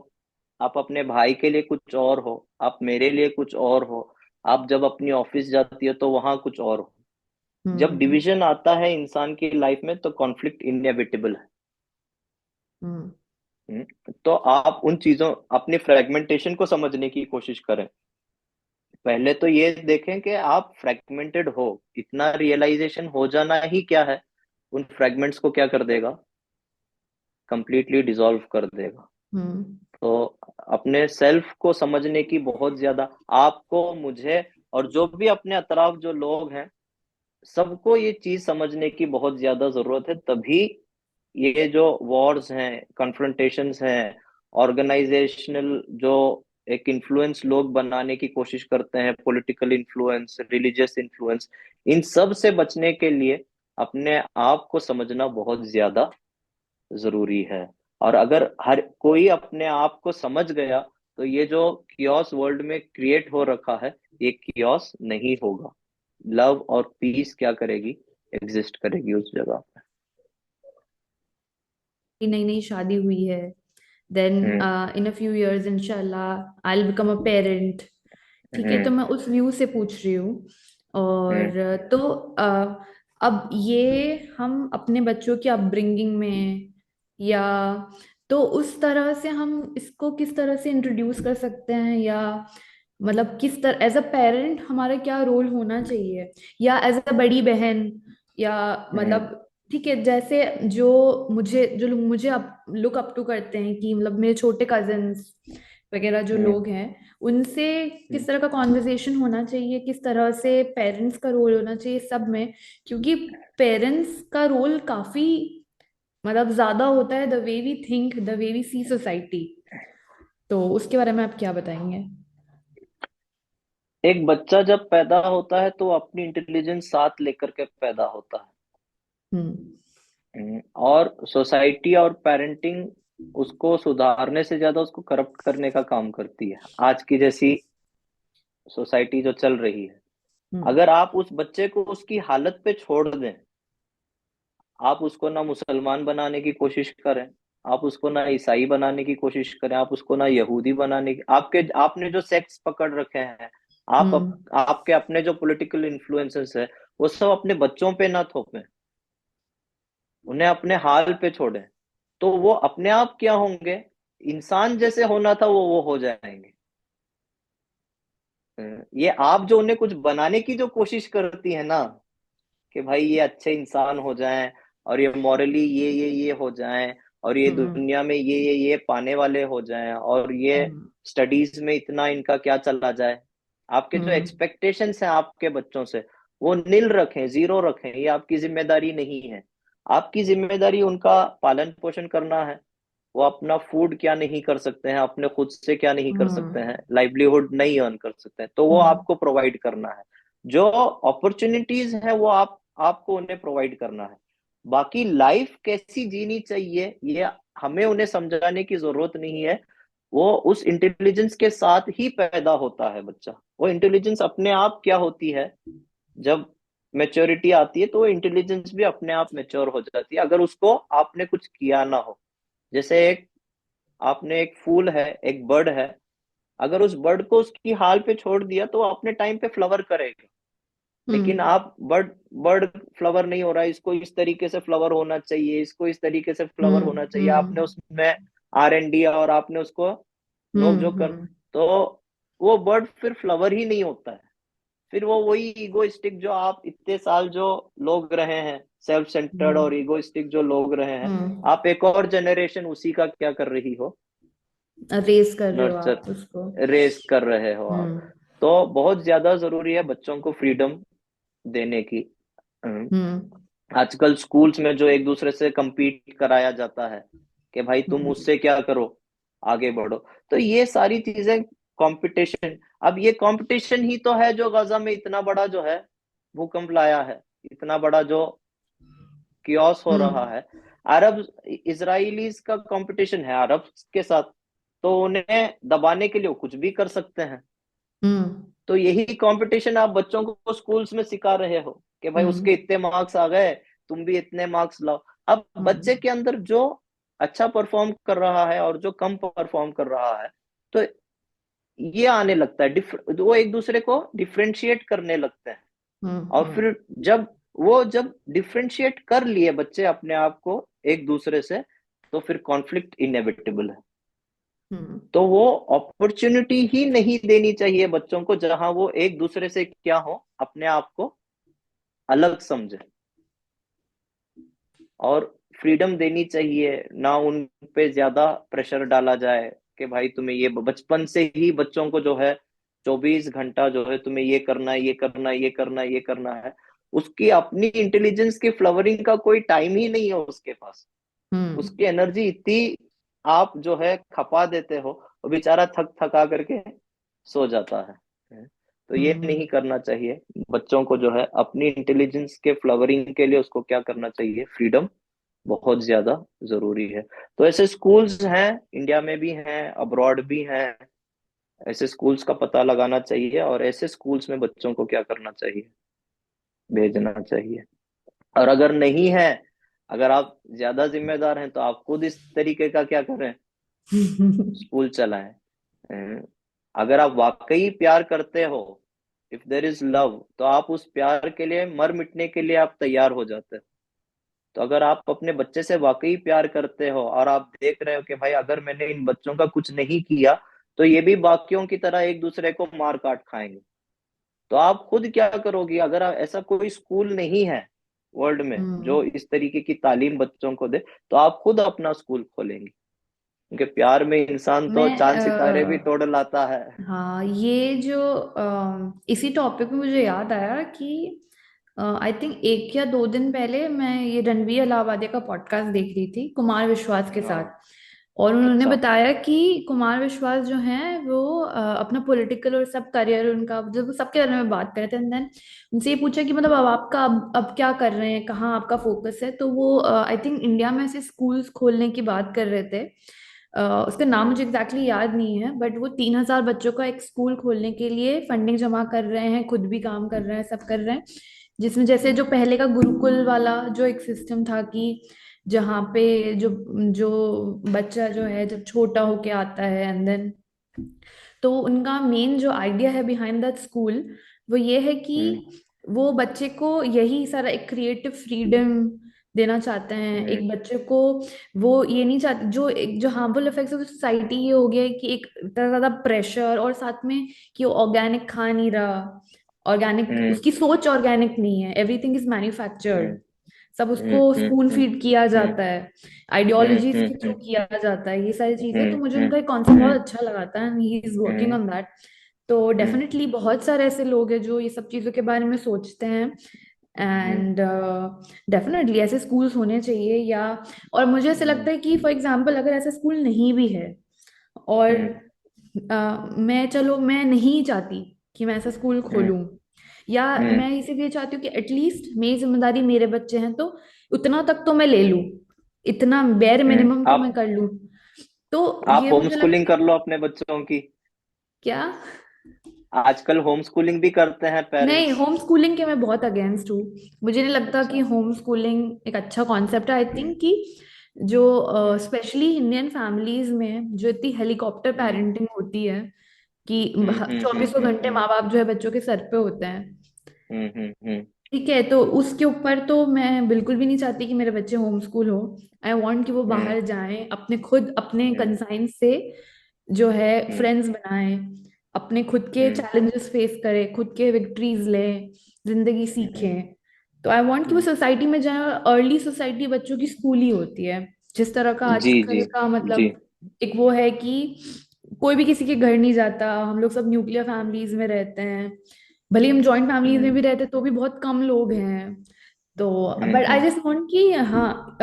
आप अपने भाई के लिए कुछ और हो, आप मेरे लिए कुछ और हो, आप जब अपनी ऑफिस जाती हो तो वहां कुछ और हो। जब हम्म डिवीजन आता है इंसान की लाइफ में तो कॉन्फ्लिक्ट इनएविटेबल है। हम्म तो आप उन चीजों, अपनी फ्रेगमेंटेशन को समझने की कोशिश करें। पहले तो ये देखें कि आप फ्रेगमेंटेड हो। इतना रियलाइजेशन हो जाना ही क्या है, उन फ्रेगमेंट्स को क्या कर देगा, कंप्लीटली डिसॉल्व कर देगा। हम्म तो अपने सेल्फ को समझने की बहुत ज्यादा, आपको, मुझे, और जो भी अपने अतराफ जो लोग हैं, सबको ये चीज समझने की बहुत ज्यादा जरूरत है। तभी ये जो वॉर्स हैं, कन्फ्रंटेशंस हैं, ऑर्गेनाइजेशनल जो एक इन्फ्लुएंस लोग बनाने की कोशिश करते हैं, पॉलिटिकल इन्फ्लुएंस, रिलीजियस इन्फ्लुएंस, इन सब से बचने के लिए अपने आप को समझना बहुत ज्यादा जरूरी है। और अगर हर कोई अपने आप को समझ गया, तो ये जो कियोस वर्ल्ड में क्रिएट हो रखा है, ये कियोस नहीं होगा। लव और पीस क्या करेगी, एग्जिस्ट करेगी उस जगह पे। नई नई शादी हुई है, then hmm. In a few years इंशाल्लाह I will become a parent. ठीक है, तो हम्म। मैं उस व्यू से पूछ रही हूँ। हम्म। और तो अब ये हम अपने बच्चों की अपब्रिंगिंग में, या तो उस तरह से हम इसको किस तरह से इंट्रोड्यूस कर सकते हैं, या मतलब किस तरह एज अ पेरेंट हमारा क्या रोल होना चाहिए, या एज अ बड़ी बहन, या हम्म। मतलब ठीक है, जैसे जो लोग मुझे लुक अप टू करते हैं, कि मतलब मेरे छोटे कजिन्स वगैरह जो हम्म। लोग हैं, उनसे हम्म। किस तरह का कॉन्वर्सेशन होना चाहिए, किस तरह से पेरेंट्स का रोल होना चाहिए सब में, क्योंकि पेरेंट्स का रोल काफी मतलब ज्यादा होता है, the way we think, the way we see society. तो उसके बारे में आप क्या बताएंगे? एक बच्चा जब पैदा होता है तो वो अपनी इंटेलिजेंस साथ लेकर के पैदा होता हम्म है। और सोसाइटी और पेरेंटिंग उसको सुधारने से ज्यादा उसको करप्ट करने का काम करती है, आज की जैसी सोसाइटी जो चल रही है। हम्म अगर आप उस बच्चे को उसकी हालत पे छोड़ दें, आप उसको ना मुसलमान बनाने की कोशिश करें, आप उसको ना ईसाई बनाने की कोशिश करें, आप उसको ना यहूदी बनाने की, आपके आपने जो सेक्स पकड़ रखे हैं, हम्म आपके अपने जो पॉलिटिकल इन्फ्लुएंसेस है, वो सब अपने बच्चों पे ना थोपें, उन्हें अपने हाल पे छोड़ें। तो वो अपने आप क्या होंगे, इंसान जैसे होना था वो हो जाएंगे। ये आप जो उन्हें कुछ बनाने की जो कोशिश करती है ना, कि भाई ये अच्छे इंसान हो जाएं, और ये मॉरली ये हो जाएं, और ये हम्म दुनिया में ये पाने वाले हो जाएं, और ये हम्म स्टडीज में इतना इनका क्या चला जाए। आपके जो हम्म एक्सपेक्टेशंस हैं आपके बच्चों से, वो नील रखें, जीरो रखें। ये आपकी जिम्मेदारी नहीं है। आपकी जिम्मेदारी उनका पालन पोषण करना है। वो अपना फूड क्या नहीं कर सकते हैं, अपने खुद से क्या नहीं कर सकते हम्म हैं, लाइवलीहुड नहीं अर्न कर सकते हैं, तो वो हम्म आपको प्रोवाइड करना है। जो अपॉर्चुनिटीज है वो आपको उन्हें प्रोवाइड करना है। बाकी लाइफ कैसी जीनी चाहिए, ये हमें उन्हें समझाने की जरूरत नहीं है। वो उस इंटेलिजेंस के साथ ही पैदा होता है बच्चा। वो इंटेलिजेंस अपने आप क्या होती है, जब मेच्योरिटी आती है तो वो इंटेलिजेंस भी अपने आप मेच्योर हो जाती है, अगर उसको आपने कुछ किया ना हो। जैसे आपने एक फूल है, एक बर्ड है, अगर उस बर्ड को उसकी हाल पे छोड़ दिया तो वो अपने टाइम पे फ्लावर करेगा। लेकिन हम्म आप बर्ड बर्ड फ्लावर नहीं हो रहा है, इसको इस तरीके से फ्लावर होना चाहिए, इसको इस तरीके से फ्लावर होना चाहिए, आपने हम्म उसमें R&D और आपने उसको नोक झोंक कर, हम्म तो वो बर्ड फिर फ्लावर ही नहीं होता है। फिर वो वही ईगोइस्टिक जो आप इतने साल जो लोग रहे हैं, सेल्फ सेंटर्ड और हम्म ईगोइस्टिक जो लोग रहे हैं, हम्म आप एक और जनरेशन उसी का क्या कर रही हो, रेस कर रहे हो नर्चर, आप उसको। रेस कर रहे हो आप। हम्म तो बहुत ज्यादा जरूरी है बच्चों को फ्रीडम देने की। अम, हम्म। आजकल स्कूल्स में जो एक दूसरे से compete कराया जाता है कि भाई तुम हम्म। उससे क्या करो, आगे बढ़ो। तो ये सारी चीजें कंपटीशन, अब ये कंपटीशन ही तो है जो गाजा में इतना बड़ा जो है भूकंप लाया है, इतना बड़ा जो कियोस हो रहा हम्म। है। अरब इजराइलीज का कंपटीशन है अरब के साथ, तो उन्हें दबाने के लिए वो कुछ भी कर सकते हैं। हम्म। तो यही कंपटीशन आप बच्चों को स्कूल्स में सिखा रहे हो कि भाई उसके हम्म। इतने मार्क्स आ गए, तुम भी इतने मार्क्स लाओ। अब बच्चे हम्म। के अंदर जो अच्छा परफॉर्म कर रहा है और जो कम परफॉर्म कर रहा है, तो ये आने लगता है वो एक दूसरे को डिफरेंशिएट करने लगते हैं। और हम्म। फिर जब डिफरेंशिएट कर लिए बच्चे अपने आप को एक दूसरे से, तो फिर कॉन्फ्लिक्ट इनएविटेबल है। हम्म। तो वो अपॉर्चुनिटी ही नहीं देनी चाहिए बच्चों को जहां वो एक दूसरे से क्या हो, अपने आप को अलग समझे। और फ्रीडम देनी चाहिए, ना उन पे ज्यादा प्रेशर डाला जाए कि भाई तुम्हें ये बचपन से ही बच्चों को जो है 24 घंटा जो है तुम्हें ये करना है, ये करना है, ये करना है, ये करना है। उसकी अपनी इंटेलिजेंस की फ्लवरिंग का कोई टाइम ही नहीं है उसके पास। हम्म। उसकी एनर्जी इतनी आप जो है खपा देते हो, वो बेचारा थक थका करके सो जाता है। तो ये हम्म। नहीं करना चाहिए। बच्चों को जो है अपनी इंटेलिजेंस के फ्लवरिंग के लिए उसको क्या करना चाहिए, फ्रीडम बहुत ज्यादा जरूरी है। तो ऐसे स्कूल्स हैं, इंडिया में भी हैं, अब्रॉड भी हैं। ऐसे स्कूल्स का पता लगाना चाहिए और ऐसे स्कूल्स में बच्चों को क्या करना चाहिए, भेजना चाहिए। और अगर नहीं है, अगर आप ज्यादा जिम्मेदार हैं, तो आप खुद इस तरीके का क्या करें, स्कूल चलाएं। अ, अगर आप वाकई प्यार करते हो, इफ देर इज लव, तो आप उस प्यार के लिए मर मिटने के लिए आप तैयार हो जाते हो। तो अगर आप अपने बच्चे से वाकई प्यार करते हो और आप देख रहे हो कि भाई अगर मैंने इन बच्चों का कुछ नहीं किया, तो ये भी बाकियों की तरह एक दूसरे को मार काट खाएंगे, तो आप खुद क्या करोगी? अगर ऐसा कोई स्कूल नहीं है वर्ल्ड में हम्म। जो इस तरीके की तालीम बच्चों को दे, तो आप खुद अपना स्कूल खोलेंगे। क्योंकि प्यार में इंसान तो मैं चांद सितारे भी तोड़ लाता है। हाँ, ये जो इसी टॉपिक में मुझे याद आया कि आई थिंक 1 या 2 दिन पहले मैं ये रणवीर अलाहाबादी का पॉडकास्ट देख रही थी कुमार विश्वास के हाँ। साथ। और उन्होंने अच्छा। बताया कि कुमार विश्वास जो हैं वो अपना पॉलिटिकल और सब करियर उनका, जब वो सबके बारे में बात कर रहे थे, एंड देन उनसे ये पूछा कि मतलब अब आपका अब क्या कर रहे हैं, कहाँ आपका फोकस है, तो वो आई थिंक इंडिया में ऐसे स्कूल्स खोलने की बात कर रहे थे। उसका नाम हम्म। मुझे एग्जैक्टली याद नहीं है, बट वो 3,000 बच्चों का एक स्कूल खोलने के लिए फंडिंग जमा कर रहे हैं, खुद भी काम कर रहे हैं, सब कर रहे हैं। जिसमें जैसे जो हम्म। पहले का गुरुकुल वाला जो एक सिस्टम था कि जहाँ पे जो जो बच्चा जो है जब छोटा होके आता है, एंड देन तो उनका मेन जो आइडिया है बिहाइंड दैट स्कूल वो ये है कि हम्म। वो बच्चे को यही सारा एक क्रिएटिव फ्रीडम देना चाहते हैं हम्म। एक बच्चे को। वो ये नहीं चाहते, जो एक जो हार्मफुल इफेक्ट्स ऑफ सोसाइटी ये हो गया है कि एक इतना ज्यादा प्रेशर, और साथ में कि वो ऑर्गेनिक खा नहीं रहा, ऑर्गेनिक हम्म। उसकी सोच ऑर्गेनिक नहीं है, एवरीथिंग इज मैन्युफैक्चर्ड, हम्म। सब हम्म। उसको हम्म। स्पून हम्म। फीड किया हम्म। जाता है, हम्म। आइडियोलॉजीज हम्म। के थ्रू हम्म। किया जाता है, ये सारी चीजें। तो मुझे हम्म। उनका कॉन्सेप्ट हम्म। बहुत अच्छा लगा था and he is working hmm. On that. तो हम्म। डेफिनेटली बहुत सारे ऐसे लोग हैं जो ये सब चीज़ों के बारे में सोचते हैं, हम्म। एंड डेफिनेटली ऐसे स्कूल्स होने चाहिए। या और मुझे ऐसे हम्म। लगता है कि फॉर एग्जांपल अगर ऐसा स्कूल नहीं भी है, और हम्म। मैं चलो मैं नहीं चाहती कि मैं ऐसा स्कूल हम्म। खोलूं, या हम्म। मैं इसीलिए चाहती हूँ कि एटलीस्ट मेरी जिम्मेदारी मेरे बच्चे हैं तो उतना तक तो मैं ले लूं, इतना बेयर मिनिमम तो मैं आप कर लूं। तो आप ये होम मुझे स्कूलिंग लगता है। कर लो अपने बच्चों की। क्या? आजकल होम स्कूलिंग भी करते हैं नहीं, पेरेंट्स। होम स्कूलिंग के मैं बहुत अगेंस्ट हूँ। मुझे नहीं लगता कि अच्छा। होम स्कूलिंग एक अच्छा कॉन्सेप्ट है। आई हम्म। थिंक कि जो हम्म। स्पेशली इंडियन फैमिलीज में जो इतनी हेलीकॉप्टर हम्म। पेरेंटिंग होती है कि हम्म। हम्म। हम्म। 24 घंटे हम्म। माँ बाप जो है बच्चों के सर पे होते हैं। हम्म। हम्म। हम्म। ठीक है, तो उसके ऊपर तो मैं बिल्कुल भी नहीं चाहती कि मेरे बच्चे होम स्कूल हो। आई वांट कि वो हम्म। बाहर जाएं, अपने खुद अपने हम्म। कंसाइन से जो है हम्म। फ्रेंड्स बनाएं, अपने खुद के हम्म। चैलेंजेस फेस करें, खुद के विक्ट्रीज लें, जिंदगी हम्म। सीखें। तो आई वांट कि वो हम्म। सोसाइटी में जाए, अर्ली सोसाइटी बच्चों की स्कूल ही होती है। जिस तरह का जी जी आजकल का जी। मतलब एक वो है कि कोई भी किसी के घर नहीं जाता, हम लोग सब न्यूक्लियर फैमिलीज में रहते हैं। भले ही हम जॉइंट फैमिलीज में हम्म भी रहते तो भी बहुत कम लोग हैं। तो but I hmm. Just want कि हाँ,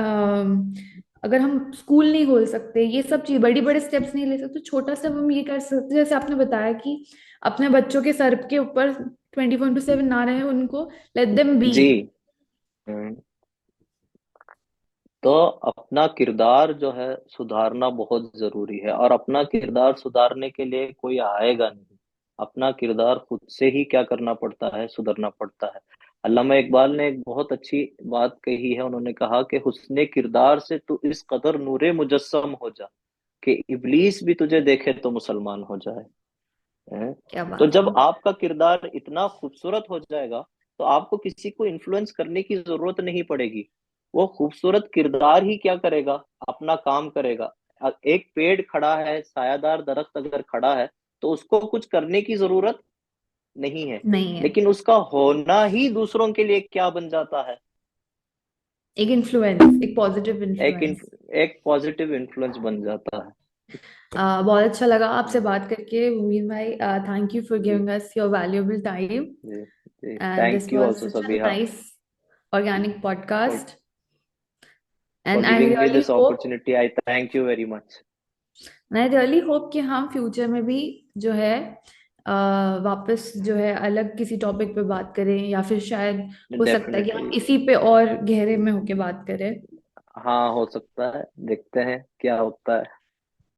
अगर हम स्कूल नहीं खोल सकते, ये सब चीज बड़ी बड़े स्टेप्स नहीं ले सकते, तो छोटा स्टेप हम ये कर सकते हैं, जैसे आपने बताया कि अपने बच्चों के सर के ऊपर 24/7 ना रहे उनको, लेट देम बी। जी। हम्म। तो अपना किरदार जो है सुधारना बहुत जरूरी है, और अपना किरदार सुधारने के लिए कोई आएगा नहीं। अपना किरदार खुद से ही क्या करना पड़ता है, सुधरना पड़ता है। अल्लामा इकबाल ने एक बहुत अच्छी बात कही है, उन्होंने कहा कि हुस्ने किरदार से तू इस कदर नूरे मुजस्सम हो जा कि इब्लीस भी तुझे देखे तो मुसलमान हो जाए। हैं? क्या तो बात जब है। आपका किरदार इतना खूबसूरत हो जाएगा तो आपको किसी को इन्फ्लुएंस करने की जरूरत नहीं पड़ेगी। वो खूबसूरत किरदार ही क्या करेगा, अपना काम करेगा। एक पेड़ खड़ा है, सायादार दरख्त अगर खड़ा है, तो उसको कुछ करने की जरूरत नहीं है, नहीं है। लेकिन उसका होना ही दूसरों के लिए क्या बन जाता है, एक इन्फ्लुएंस, एक पॉजिटिव एक इन्फ्लुएंस। एक पॉजिटिव इन्फ्लुएंस बन जाता है। बहुत अच्छा लगा आपसे हम्म, बात करके मुबीन भाई। थैंक यू फॉर जी giving us your valuable time, जी जी। And this thank you was also such a Sabiha nice organic for podcast, for and I giving me really this hope opportunity. I thank you very much. I really hope कि हम फ्यूचर में भी जो है वापस जो है अलग किसी टॉपिक पे बात करें, या फिर शायद हो सकता है कि हम डेफिनेटली। इसी पे और गहरे में होके बात करें। हाँ, हो सकता है, देखते हैं क्या होता है।